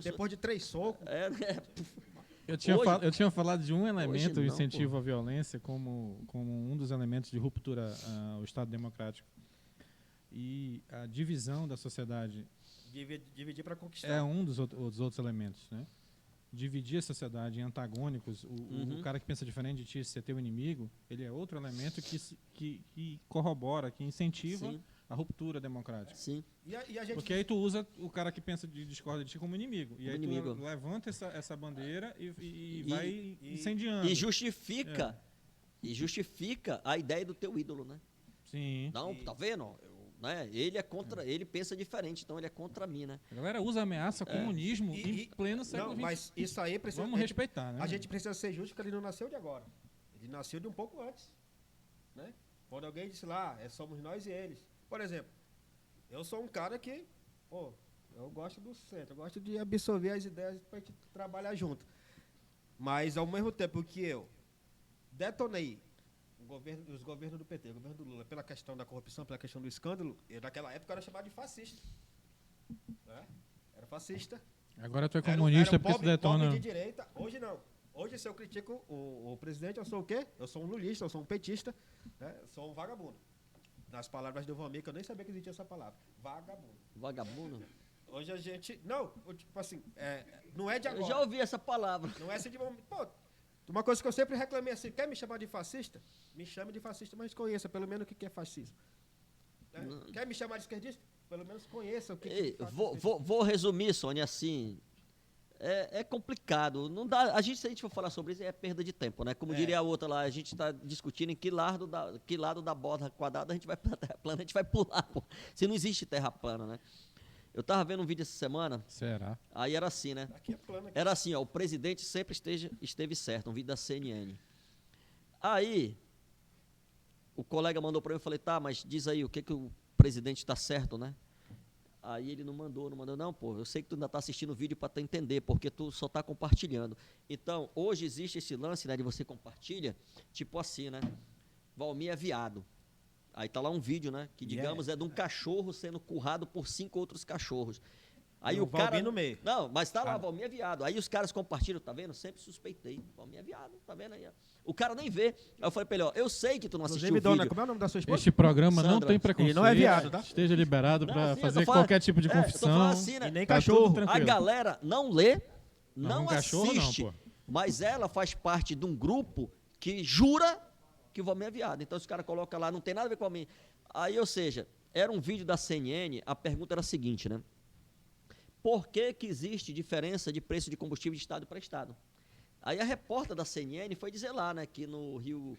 Depois de 3 socos, Eu tinha, Hoje- eu tinha falado de um elemento, o não, incentivo à violência, como um dos elementos de ruptura ao Estado democrático. E a divisão da sociedade dividir para conquistar. é um dos outros elementos, né? Dividir a sociedade em antagônicos, o cara que pensa diferente de ti ser teu inimigo, ele é outro elemento que corrobora, que incentiva Sim. a ruptura democrática. Sim. E a gente... Porque aí tu usa o cara que pensa de discorda de ti como inimigo. E Como aí inimigo. tu levanta essa bandeira e E- vai incendiando. E justifica a ideia do teu ídolo, né? Sim. Não, tá vendo? Né? Ele é contra, ele pensa diferente, então ele é contra mim, né? A galera usa ameaça comunismo em pleno século Não, XX. mas isso aí precisa... Vamos respeitar, né? A gente precisa ser justo porque ele não nasceu de agora. Ele nasceu de um pouco antes. Né? Quando alguém disse lá, somos nós e eles. Por exemplo, eu sou um cara que, eu gosto do centro, eu gosto de absorver as ideias para a gente trabalhar junto. Mas, ao mesmo tempo que eu detonei os governos do PT, o governo do Lula, pela questão da corrupção, pela questão do escândalo, eu naquela época era chamado de fascista. né? Era fascista. Agora tu é Era comunista um porque tu pobre detona. de direita. Hoje não. Hoje, se eu critico o presidente, eu sou o quê? Eu sou um lulista, eu sou um petista, né? Eu sou um vagabundo. Nas palavras do Valmir, que eu nem sabia que existia essa palavra. Vagabundo. Vagabundo? Hoje a gente... Não, tipo assim, não é de agora. Eu já ouvi essa palavra. Não é assim de momento. Pô, uma coisa que eu sempre reclamei assim, quer me chamar de fascista? Me chame de fascista, mas conheça pelo menos o que é fascismo. Né? Quer me chamar de esquerdista? Pelo menos conheça o que é fascismo. Vou resumir, Sônia, assim... É complicado. Não dá, se a gente for falar sobre isso, é perda de tempo, né? Como diria a outra lá, a gente está discutindo em que lado da borda quadrada a gente vai para a terra plana, a gente vai pular, pô. Se não existe terra plana, né? Eu estava vendo um vídeo essa semana. Será? Aí era assim, né? Aqui é plano. Aqui. Era assim, ó, o presidente sempre esteve certo, um vídeo da CNN. Aí, o colega mandou para mim, eu falei, tá, mas diz aí, o que o presidente está certo, né? Aí ele não mandou, não, pô, eu sei que tu ainda está assistindo o vídeo para tu entender, porque tu só está compartilhando. Então, hoje existe esse lance, né, de você compartilha, tipo assim, né, Valmir é viado. Aí tá lá um vídeo, né, que digamos é de um cachorro sendo currado por 5 outros cachorros. Aí o cara... no meio. Não, mas tá lá, Valmir é viado. Aí os caras compartilham, tá vendo? Sempre suspeitei. Valmir é viado, tá vendo aí? Ó. O cara nem vê. Aí eu falei pra ele, ó, eu sei que tu não assistiu o vídeo. Dona, como é o nome da sua esposa? Este programa não Sandra. tem preconceito. Ele não é viado, tá? Esteja liberado para Sim, eu fazer tô falando- qualquer tipo de tô falando confissão. assim, né? E nem Tá cachorro. tudo tranquilo. A galera não lê, não um cachorro assiste, não, pô. mas ela faz parte de um grupo que jura que o Valmir é viado. Então os caras colocam lá, não tem nada a ver com a minha. Aí, ou seja, era um vídeo da CNN, a pergunta era a seguinte, né? Por que existe diferença de preço de combustível de estado para estado? Aí a repórter da CNN foi dizer lá, né, que no Rio,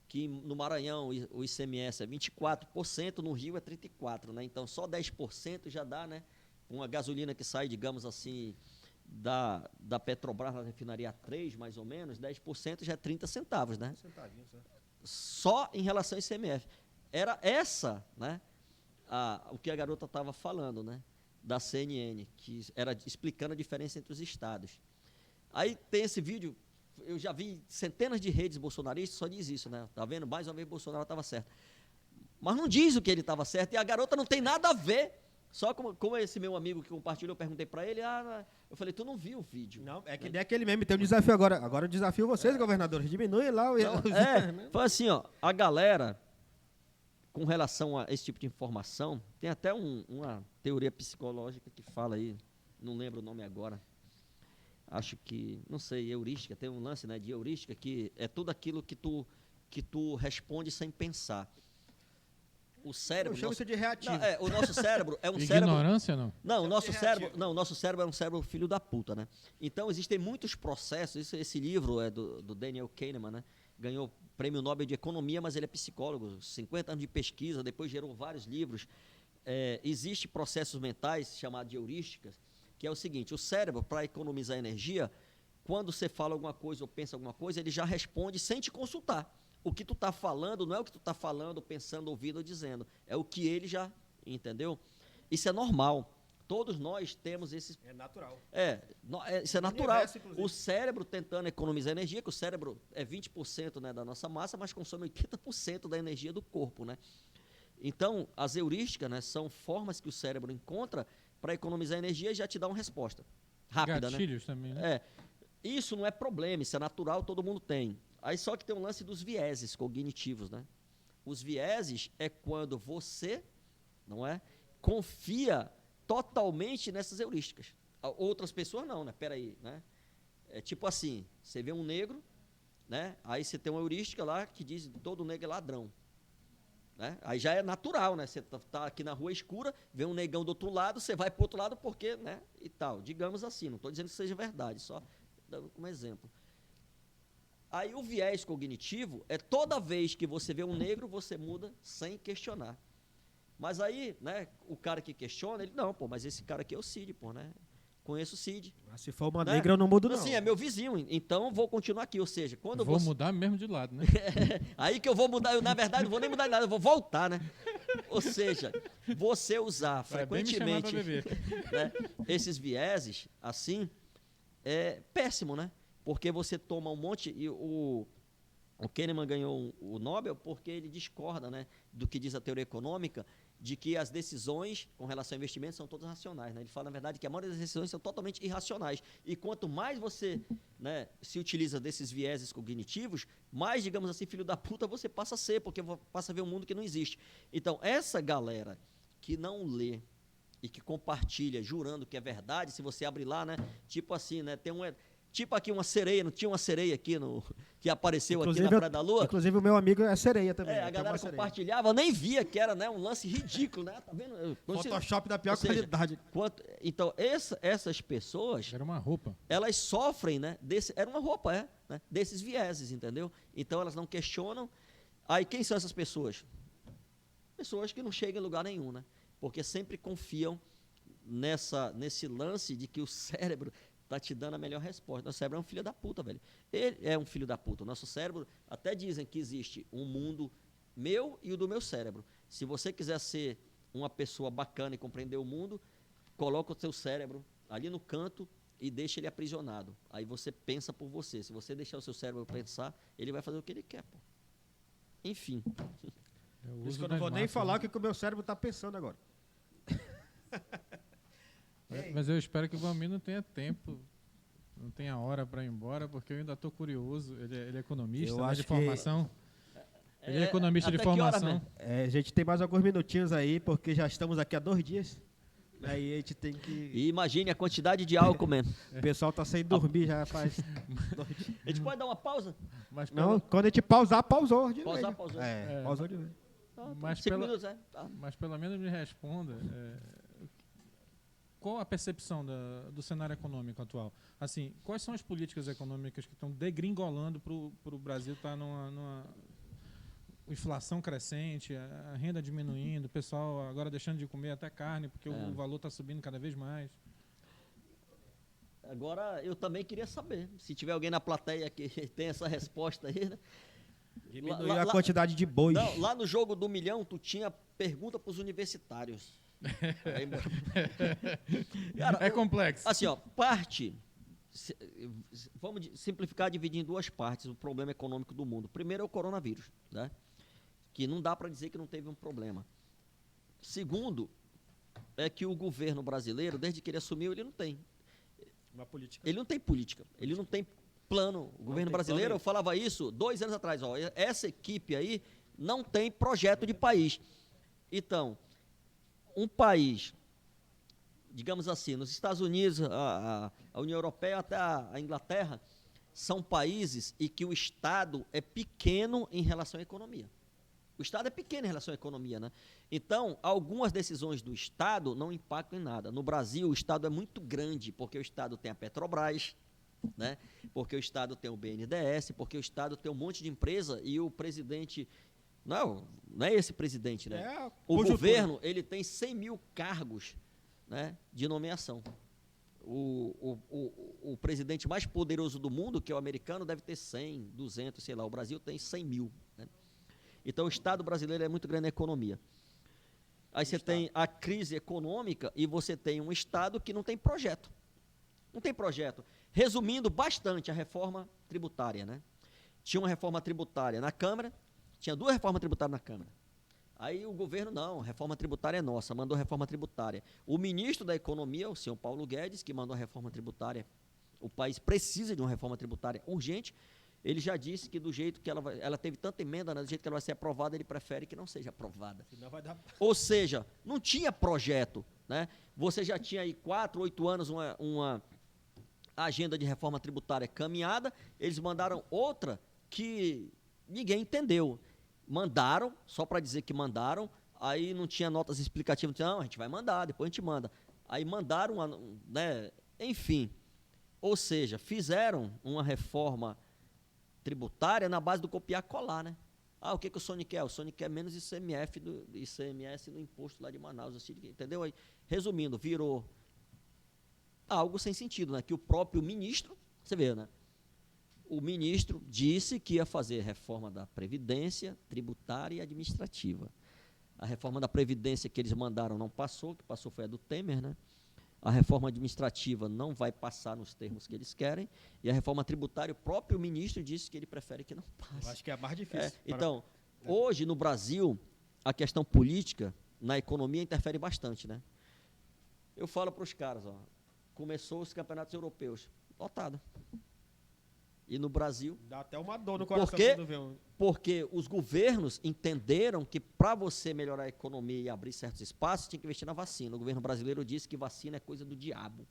que no Maranhão o ICMS é 24%, no Rio é 34%, né? Então só 10% já dá, né? Uma gasolina que sai, digamos assim, da Petrobras na refinaria 3, mais ou menos, 10% já é 30 centavos, né? Só em relação ao ICMS. Era essa, né, o que a garota estava falando, né, da CNN, que era explicando a diferença entre os estados. Aí tem esse vídeo, eu já vi centenas de redes bolsonaristas, só diz isso, né? Tá vendo? Mais uma vez Bolsonaro estava certo. Mas não diz o que ele estava certo, e a garota não tem nada a ver. Só como esse meu amigo que compartilhou, eu perguntei para ele, eu falei, tu não viu o vídeo? Não, é que nem aquele meme, tem um desafio agora. Agora eu desafio vocês, governadores, diminui lá o... Foi assim, ó, a galera, com relação a esse tipo de informação, tem até uma teoria psicológica que fala aí, não lembro o nome agora, acho que, não sei, heurística, tem um lance, né, de heurística, que é tudo aquilo que tu responde sem pensar. O cérebro... Eu chamo isso de reativo. Não, o nosso cérebro é um Ignorância, cérebro... não? Não, o nosso cérebro é um cérebro filho da puta, né? Então, existem muitos processos, esse livro é do Daniel Kahneman, né? Ganhou prêmio Nobel de Economia, mas ele é psicólogo, 50 anos de pesquisa, depois gerou vários livros. Existem processos mentais chamados de heurísticas, que é o seguinte, o cérebro, para economizar energia, quando você fala alguma coisa ou pensa alguma coisa, ele já responde sem te consultar. O que tu está falando não é o que tu está falando, pensando, ouvindo ou dizendo. É o que ele já, entendeu? Isso é normal. Todos nós temos esses... É natural. Isso é natural. Universo, o cérebro tentando economizar energia, que o cérebro é 20%, né, da nossa massa, mas consome 80% da energia do corpo, né? Então, as heurísticas, né, são formas que o cérebro encontra para economizar energia e já te dá uma resposta rápida, Gatilhos também, né? Isso não é problema, isso é natural, todo mundo tem. Aí só que tem um lance dos vieses cognitivos, né? Os vieses é quando você, não é, confia totalmente nessas heurísticas. Outras pessoas não, né? Peraí, né? É tipo assim, você vê um negro, né? Aí você tem uma heurística lá que diz que todo negro é ladrão. Né? Aí já é natural, né? Você tá aqui na rua escura, vê um negão do outro lado, você vai para o outro lado porque, né? E tal. Digamos assim, não estou dizendo que seja verdade, só dando como exemplo. Aí o viés cognitivo é toda vez que você vê um negro, você muda sem questionar. Mas aí, né, o cara que questiona, ele, não, pô, mas esse cara aqui é o Cid, pô, né? Conheço o Cid. Mas se for uma né? negra, eu não mudo, não. Assim, é meu vizinho, então vou continuar aqui. Ou seja, quando Vou mudar mesmo de lado, né? Aí que eu vou mudar, eu na verdade não vou nem mudar de nada, eu vou voltar, né? Ou seja, você usar frequentemente, né, esses vieses, assim, é péssimo, né? Porque você toma um monte... E o Kahneman ganhou o Nobel porque ele discorda, né, do que diz a teoria econômica, de que as decisões com relação a investimentos são todas racionais, né? Ele fala, na verdade, que a maioria das decisões são totalmente irracionais. E quanto mais você, né, se utiliza desses vieses cognitivos, mais, digamos assim, filho da puta você passa a ser, porque passa a ver um mundo que não existe. Então, essa galera que não lê e que compartilha, jurando que é verdade, se você abrir lá, né, tipo assim, né, tem tipo aqui uma sereia, não tinha uma sereia aqui que apareceu inclusive, aqui na Praia da Lua? Inclusive o meu amigo é sereia também. A galera compartilhava, nem via que era, né, um lance ridículo, né? Tá vendo? Photoshop da pior qualidade. Então, essas pessoas... Era uma roupa. Elas sofrem, né? Era uma roupa, né, desses vieses, entendeu? Então, elas não questionam. Aí, quem são essas pessoas? Pessoas que não chegam em lugar nenhum, né? Porque sempre confiam nesse lance de que o cérebro tá te dando a melhor resposta. Nosso cérebro é um filho da puta, velho. Ele é um filho da puta. O nosso cérebro, até dizem que existe um mundo meu e o do meu cérebro. Se você quiser ser uma pessoa bacana e compreender o mundo, coloca o seu cérebro ali no canto e deixa ele aprisionado. Aí você pensa por você. Se você deixar o seu cérebro pensar, ele vai fazer o que ele quer, pô. Enfim. Por isso que eu não vou nem falar o que o meu cérebro tá pensando agora. Mas eu espero que o Valmir não tenha tempo, não tenha hora para ir embora, porque eu ainda estou curioso. Ele é economista, né, de formação. Ele é economista de formação. A gente tem mais alguns minutinhos aí, porque já estamos aqui há 2 dias. Aí a gente tem que... E imagine a quantidade de álcool mesmo. O pessoal tá sem dormir já faz 2 dias. A gente pode dar uma pausa? Não, quando a gente pausar, pausou de vez. Pausou. Pausou de vez. Mas 5 minutos, Mas pelo menos me responda... Qual a percepção do cenário econômico atual? Assim, quais são as políticas econômicas que estão degringolando para o Brasil estar numa inflação crescente, a renda diminuindo, o pessoal agora deixando de comer até carne, porque o valor está subindo cada vez mais? Agora, eu também queria saber, se tiver alguém na plateia que tem essa resposta aí, né? Diminuiu a quantidade de bois. Não, lá no jogo do milhão, tu tinha pergunta para os universitários. Cara, é complexo. Assim, ó, vamos simplificar, dividir em 2 partes o problema econômico do mundo. Primeiro é o coronavírus, né? Que não dá para dizer que não teve um problema. Segundo, é que o governo brasileiro, desde que ele assumiu, ele não tem uma política. Ele não tem política, ele não tem plano. O governo brasileiro, eu falava isso 2 anos atrás, ó, essa equipe aí não tem projeto de país. Então, um país, digamos assim, nos Estados Unidos, a União Europeia até a Inglaterra, são países em que o Estado é pequeno em relação à economia. O Estado é pequeno em relação à economia, né? Então, algumas decisões do Estado não impactam em nada. No Brasil, o Estado é muito grande, porque o Estado tem a Petrobras, né? Porque o Estado tem o BNDES, porque o Estado tem um monte de empresa e o presidente... Não é esse presidente, né? O governo, ele tem 100 mil cargos, né, de nomeação. O presidente mais poderoso do mundo, que é o americano, deve ter 100, 200, sei lá. O Brasil tem 100 mil. Né? Então, o Estado brasileiro é muito grande na economia. Aí você tem a crise econômica e você tem um Estado que não tem projeto. Não tem projeto. Resumindo bastante a reforma tributária, né? Tinha uma reforma tributária na Câmara, tinha 2 reformas tributárias na Câmara. Aí o governo, não, a reforma tributária é nossa, mandou a reforma tributária. O ministro da Economia, o senhor Paulo Guedes, que mandou a reforma tributária, o país precisa de uma reforma tributária urgente, ele já disse que do jeito que ela teve tanta emenda, né, do jeito que ela vai ser aprovada, ele prefere que não seja aprovada. Vai dar... Ou seja, não tinha projeto, né? Você já tinha aí 4, 8 anos uma agenda de reforma tributária caminhada, eles mandaram outra que ninguém entendeu. Mandaram, só para dizer que mandaram, aí não tinha notas explicativas, não, a gente vai mandar, depois a gente manda. Aí mandaram, né, enfim. Ou seja, fizeram uma reforma tributária na base do copiar-colar, né? O que o Sony quer? O Sony quer menos ICMS no imposto lá de Manaus, assim, entendeu? Aí, resumindo, virou algo sem sentido, né? Que o próprio ministro, você vê, né? O ministro disse que ia fazer reforma da Previdência, tributária e administrativa. A reforma da Previdência que eles mandaram não passou, que passou foi a do Temer, né? A reforma administrativa não vai passar nos termos que eles querem, e a reforma tributária, o próprio ministro disse que ele prefere que não passe. Eu acho que é a mais difícil. Então, hoje no Brasil, a questão política, na economia interfere bastante, né? Eu falo para os caras, ó, começou os campeonatos europeus, lotado. E no Brasil... Dá até uma dor no coração quando vê um... Porque os governos entenderam que para você melhorar a economia e abrir certos espaços, tinha que investir na vacina. O governo brasileiro disse que vacina é coisa do diabo.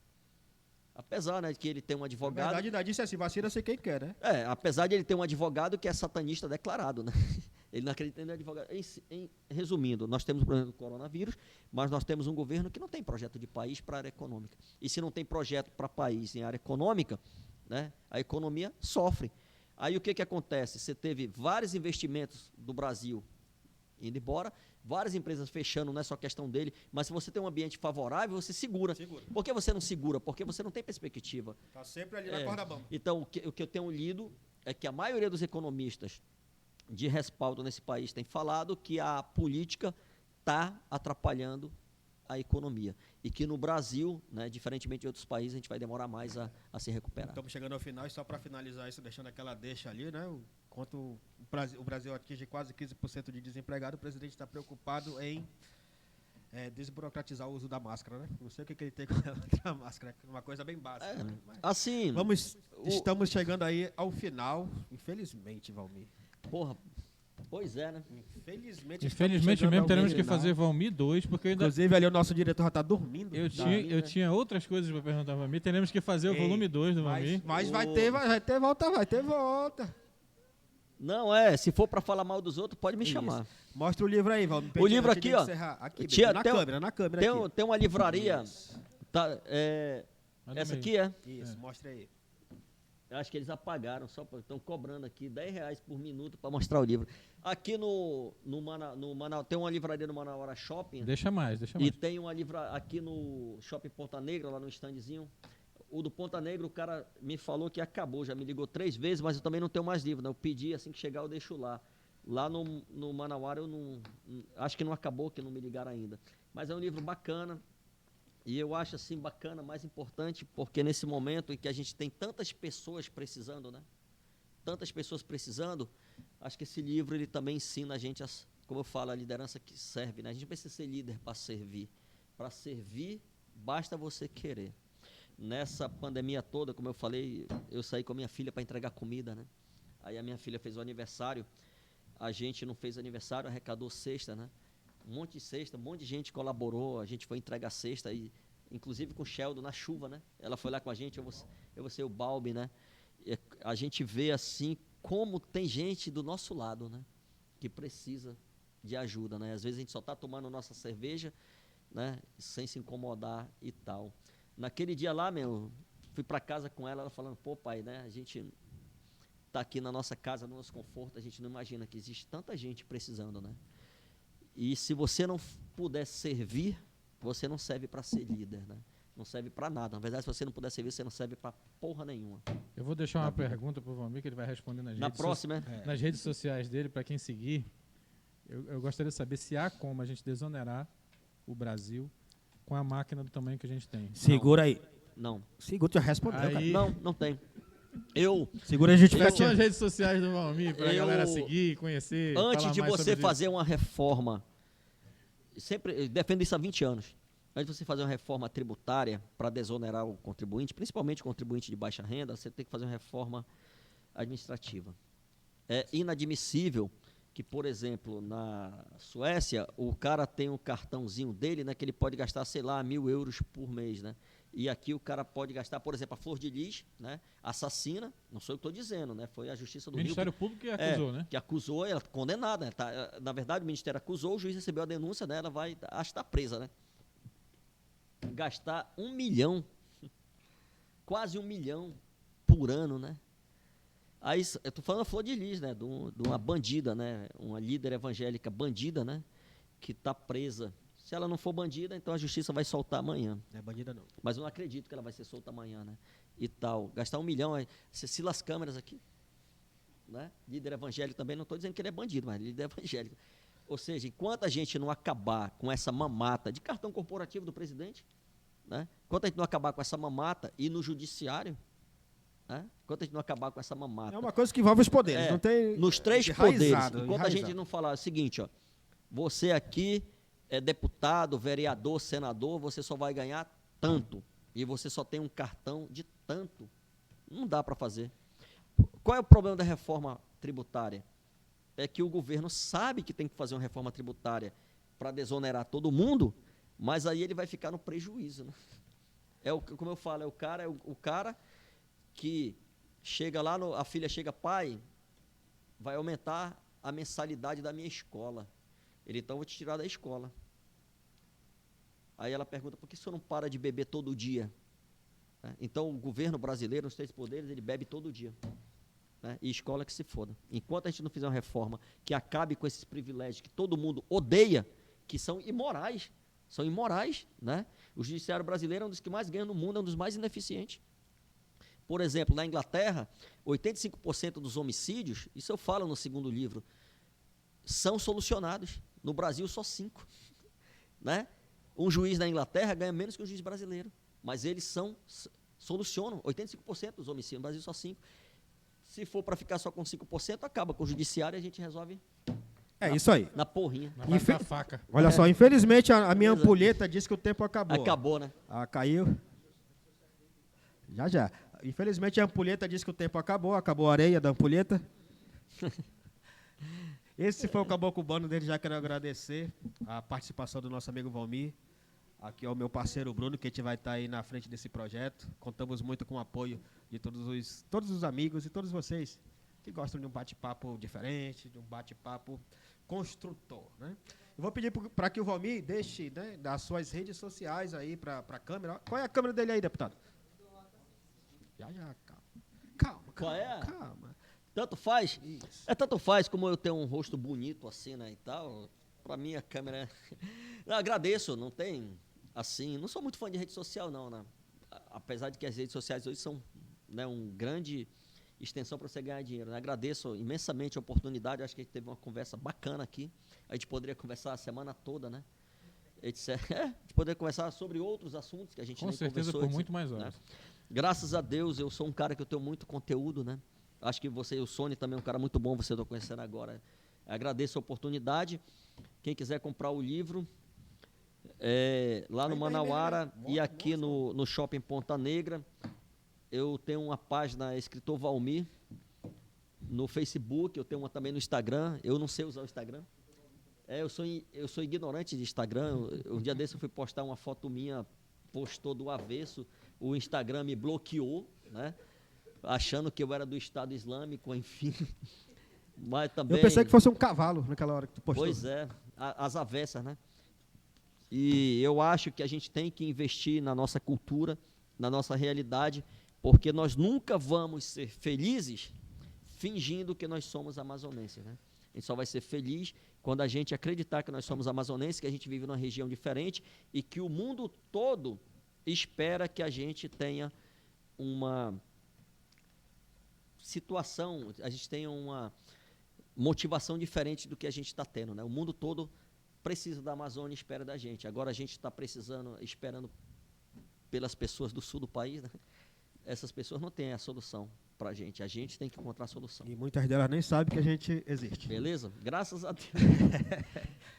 Apesar, né, de que ele tem um advogado... Na verdade, disse assim, vacina sei quem quer, né? Apesar de ele ter um advogado que é satanista declarado, né? Ele não acredita em advogado. Resumindo, nós temos o problema do coronavírus, mas nós temos um governo que não tem projeto de país para a área econômica. E se não tem projeto para país em área econômica, né, a economia sofre. Aí o que acontece? Você teve vários investimentos do Brasil indo embora, várias empresas fechando, não é só questão dele, mas se você tem um ambiente favorável, você segura. Por que você não segura? Porque você não tem perspectiva. Está sempre ali na corda bamba. Então, o que eu tenho lido é que a maioria dos economistas de respaldo nesse país tem falado que a política está atrapalhando a economia. E que no Brasil, né, diferentemente de outros países, a gente vai demorar mais a se recuperar. Estamos chegando ao final, e só para finalizar isso, deixando aquela deixa ali, né? Enquanto o Brasil atinge quase 15% de desempregado, o presidente está preocupado em desburocratizar o uso da máscara, né? Não sei o que ele tem contra a máscara, é uma coisa bem básica. Né? Assim... Estamos chegando aí ao final, infelizmente, Valmir. Porra, pois é, né? Infelizmente mesmo teremos que fazer Valmir 2, porque ainda... Inclusive ali o nosso diretor já está dormindo. Eu tinha outras coisas para perguntar ao Valmir, teremos que fazer o volume 2 do Valmir. Mas vai ter volta. Não, se for para falar mal dos outros, pode me chamar. Mostra o livro aí, Valmir. O livro aqui, ó. Aqui, na câmera tem uma livraria. Tá, essa aqui é? Isso, mostra aí. Eu acho que eles apagaram, estão cobrando aqui R$10 por minuto para mostrar o livro. Aqui no Manaus, tem uma livraria no Manauara Shopping. Deixa mais. E tem uma livraria aqui no Shopping Ponta Negra, lá no standzinho. O do Ponta Negra, o cara me falou que acabou, já me ligou 3 vezes, mas eu também não tenho mais livro, né? Eu pedi, assim que chegar eu deixo lá. Lá no Manauara eu não... Acho que não acabou, que não me ligaram ainda. Mas é um livro bacana. E eu acho assim bacana, mais importante, porque nesse momento em que a gente tem tantas pessoas precisando, né? Tantas pessoas precisando, acho que esse livro ele também ensina a gente, como eu falo, a liderança que serve, né? A gente precisa ser líder para servir. Para servir, basta você querer. Nessa pandemia toda, como eu falei, eu saí com a minha filha para entregar comida, né? Aí a minha filha fez o aniversário, a gente não fez aniversário, arrecadou cesta, né? Um monte de cesta, um monte de gente colaborou, a gente foi entregar cesta, inclusive com o Sheldon na chuva, né? Ela foi lá com a gente, eu vou ser o Balbi, né? E a gente vê assim como tem gente do nosso lado, né? Que precisa de ajuda, né? Às vezes a gente só está tomando nossa cerveja, né? Sem se incomodar e tal. Naquele dia lá, fui para casa com ela falando, pô pai, né? A gente está aqui na nossa casa, no nosso conforto, a gente não imagina que existe tanta gente precisando, né? E se você não puder servir, você não serve para ser líder, né? Não serve para nada. Na verdade, se você não puder servir, você não serve para porra nenhuma. Eu vou deixar uma pergunta para o Valmir, que ele vai responder nas redes sociais dele, para quem seguir. Eu gostaria de saber se há como a gente desonerar o Brasil com a máquina do tamanho que a gente tem. Segura aí. Não. Segura, já respondeu, cara. Não tem. Segura a gente. Quais são as redes sociais do Valmir para a galera seguir, conhecer? Antes de você fazer uma reforma, sempre defendo isso há 20 anos. Antes de você fazer uma reforma tributária para desonerar o contribuinte, principalmente o contribuinte de baixa renda, você tem que fazer uma reforma administrativa. É inadmissível que, por exemplo, na Suécia, o cara tem um cartãozinho dele, né, que ele pode gastar, sei lá, 1.000 euros por mês, né? E aqui o cara pode gastar, por exemplo, a Flor de Lis, né, assassina, não sou eu que estou dizendo, né, foi a Justiça do Rio. O Ministério Público que acusou, né? Que acusou, ela condenada, né, na verdade o Ministério acusou, o juiz recebeu a denúncia, né, ela vai, acho que está presa, né? Gastar 1 milhão, quase 1 milhão por ano, né? Aí, eu estou falando da Flor de Lis, né, de uma bandida, né, uma líder evangélica bandida, né, que está presa. Se ela não for bandida, então a justiça vai soltar amanhã. Não é bandida, não. Mas eu não acredito que ela vai ser solta amanhã, né? E tal. Gastar 1 milhão, Cecília as câmeras aqui, né? Líder evangélico também, não estou dizendo que ele é bandido, mas líder evangélico. Ou seja, enquanto a gente não acabar com essa mamata de cartão corporativo do presidente, né? Enquanto a gente não acabar com essa mamata e no judiciário, né? Enquanto a gente não acabar com essa mamata. É uma coisa que envolve os poderes, não tem. Nos 3 poderes. Enquanto a gente não falar o seguinte, ó, você aqui é deputado, vereador, senador, você só vai ganhar tanto. E você só tem um cartão de tanto. Não dá para fazer. Qual é o problema da reforma tributária? É que o governo sabe que tem que fazer uma reforma tributária para desonerar todo mundo, mas aí ele vai ficar no prejuízo, né? Como eu falo, é o cara que chega lá, a filha chega, pai, vai aumentar a mensalidade da minha escola. Ele, então, vou te tirar da escola. Aí ela pergunta, por que o senhor não para de beber todo dia? Então, o governo brasileiro, nos 3 poderes, ele bebe todo dia. E escola que se foda. Enquanto a gente não fizer uma reforma que acabe com esses privilégios que todo mundo odeia, que são immorais, né? O judiciário brasileiro é um dos que mais ganha no mundo, é um dos mais ineficientes. Por exemplo, na Inglaterra, 85% dos homicídios, isso eu falo no segundo livro, são solucionados. No Brasil, só 5%. Né? Um juiz na Inglaterra ganha menos que um juiz brasileiro, mas eles solucionam 85% dos homicídios, no Brasil só 5%. Se for para ficar só com 5%, acaba com o judiciário e a gente resolve. Isso aí. Na porrinha. Na faca. Olha só, infelizmente a minha ampulheta disse que o tempo acabou. Acabou, né? Caiu. Já. Infelizmente a ampulheta disse que o tempo acabou a areia da ampulheta. Esse foi o Caboclo Urbano dele, já quero agradecer a participação do nosso amigo Valmir. Aqui é o meu parceiro Bruno, que a gente vai estar aí na frente desse projeto. Contamos muito com o apoio de todos os amigos e todos vocês que gostam de um bate-papo diferente, de um bate-papo construtor, né? Eu vou pedir para que o Valmir deixe, né, das suas redes sociais aí para a câmera. Qual é a câmera dele aí, deputado? Já, calma. Qual é? Calma. Tanto faz? Isso. Tanto faz, como eu tenho um rosto bonito assim, né, e tal, para mim a câmera... Eu agradeço, não tem, assim, não sou muito fã de rede social, não, né? Apesar de que as redes sociais hoje são, né, um grande extensão para você ganhar dinheiro, né? Agradeço imensamente a oportunidade, acho que a gente teve uma conversa bacana aqui, a gente poderia conversar a semana toda, né? A gente poderia conversar sobre outros assuntos que a gente nem conversou. Com certeza, por muito mais horas. Né? Graças a Deus, eu sou um cara que eu tenho muito conteúdo, né? Acho que você e o Sony também é um cara muito bom, você está conhecendo agora. Agradeço a oportunidade. Quem quiser comprar o livro, lá no Manauara e aqui no Shopping Ponta Negra, eu tenho uma página, Escritor Valmir, no Facebook, eu tenho uma também no Instagram. Eu não sei usar o Instagram. Eu sou ignorante de Instagram. Um dia desse eu fui postar uma foto minha, postou do avesso, o Instagram me bloqueou, né? Achando que eu era do Estado Islâmico, enfim. Mas também... Eu pensei que fosse um cavalo naquela hora que tu postou. Pois é, as avessas, né? E eu acho que a gente tem que investir na nossa cultura, na nossa realidade, porque nós nunca vamos ser felizes fingindo que nós somos amazonenses, né? A gente só vai ser feliz quando a gente acreditar que nós somos amazonenses, que a gente vive numa região diferente e que o mundo todo espera que a gente tenha uma situação, a gente tenha uma motivação diferente do que a gente está tendo, né? O mundo todo precisa da Amazônia e espera da gente. Agora a gente está esperando pelas pessoas do sul do país, né? Essas pessoas não têm a solução para a gente tem que encontrar a solução. E muitas delas nem sabem que a gente existe. Beleza? Graças a Deus.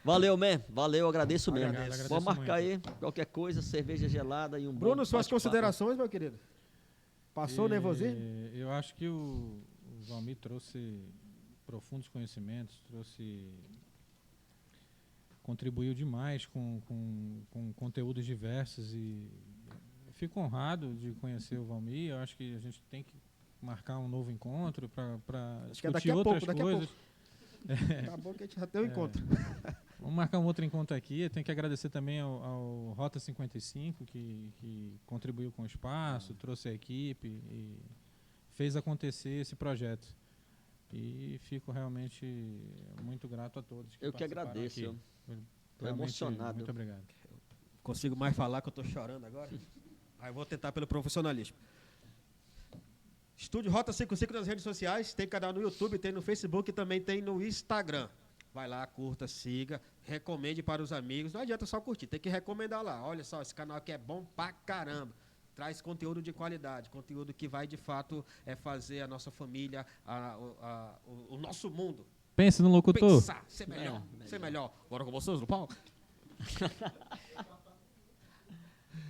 Valeu, man. Valeu, agradeço mesmo. Vamos marcar aí qualquer coisa, cerveja gelada e um Bruno, suas considerações, meu querido? Passou o nervosismo? Eu acho que o Valmir trouxe profundos conhecimentos, contribuiu demais com conteúdos diversos e fico honrado de conhecer o Valmir. Eu acho que a gente tem que marcar um novo encontro para discutir outras coisas. Acabou que a gente já tem um encontro. Vamos marcar um outro encontro aqui. Eu tenho que agradecer também ao Rota 55, que contribuiu com o espaço, trouxe a equipe e fez acontecer esse projeto. E fico realmente muito grato a todos. Eu que agradeço. Estou emocionado. Muito obrigado. Consigo mais falar que eu estou chorando agora? Aí vou tentar pelo profissionalismo. Estúdio Rota 55 nas redes sociais, tem canal no YouTube, tem no Facebook e também tem no Instagram. Vai lá, curta, siga, recomende para os amigos. Não adianta só curtir, tem que recomendar lá. Olha só, esse canal aqui é bom pra caramba. Traz conteúdo de qualidade, conteúdo que vai de fato fazer a nossa família, o nosso mundo. Pense no locutor. Pensar, ser melhor. Ser melhor. Bora com vocês no palco?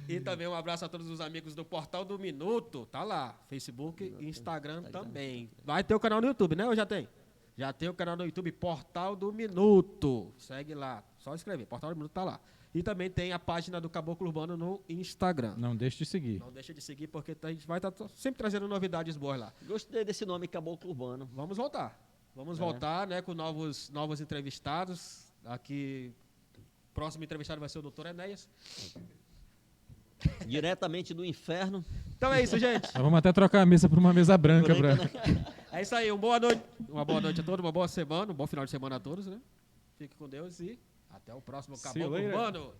E também um abraço a todos os amigos do Portal do Minuto. Tá lá. Facebook e Instagram também. Vai ter o canal no YouTube, né? Ou já tem? Já tem o canal no YouTube, Portal do Minuto. Segue lá. Só escrever. Portal do Minuto tá lá. E também tem a página do Caboclo Urbano no Instagram. Não deixe de seguir. Não deixa de seguir, porque a gente vai estar sempre trazendo novidades boas lá. Gostei desse nome, Caboclo Urbano. Vamos voltar. Vamos voltar, né, com novos entrevistados. Aqui, próximo entrevistado vai ser o Dr. Enéas. Diretamente do inferno. Então é isso, gente. Nós vamos até trocar a mesa por uma mesa branca. É isso aí. Uma boa noite a todos, uma boa semana, um bom final de semana a todos, né? Fique com Deus e até o próximo See you Caboclo later. Urbano.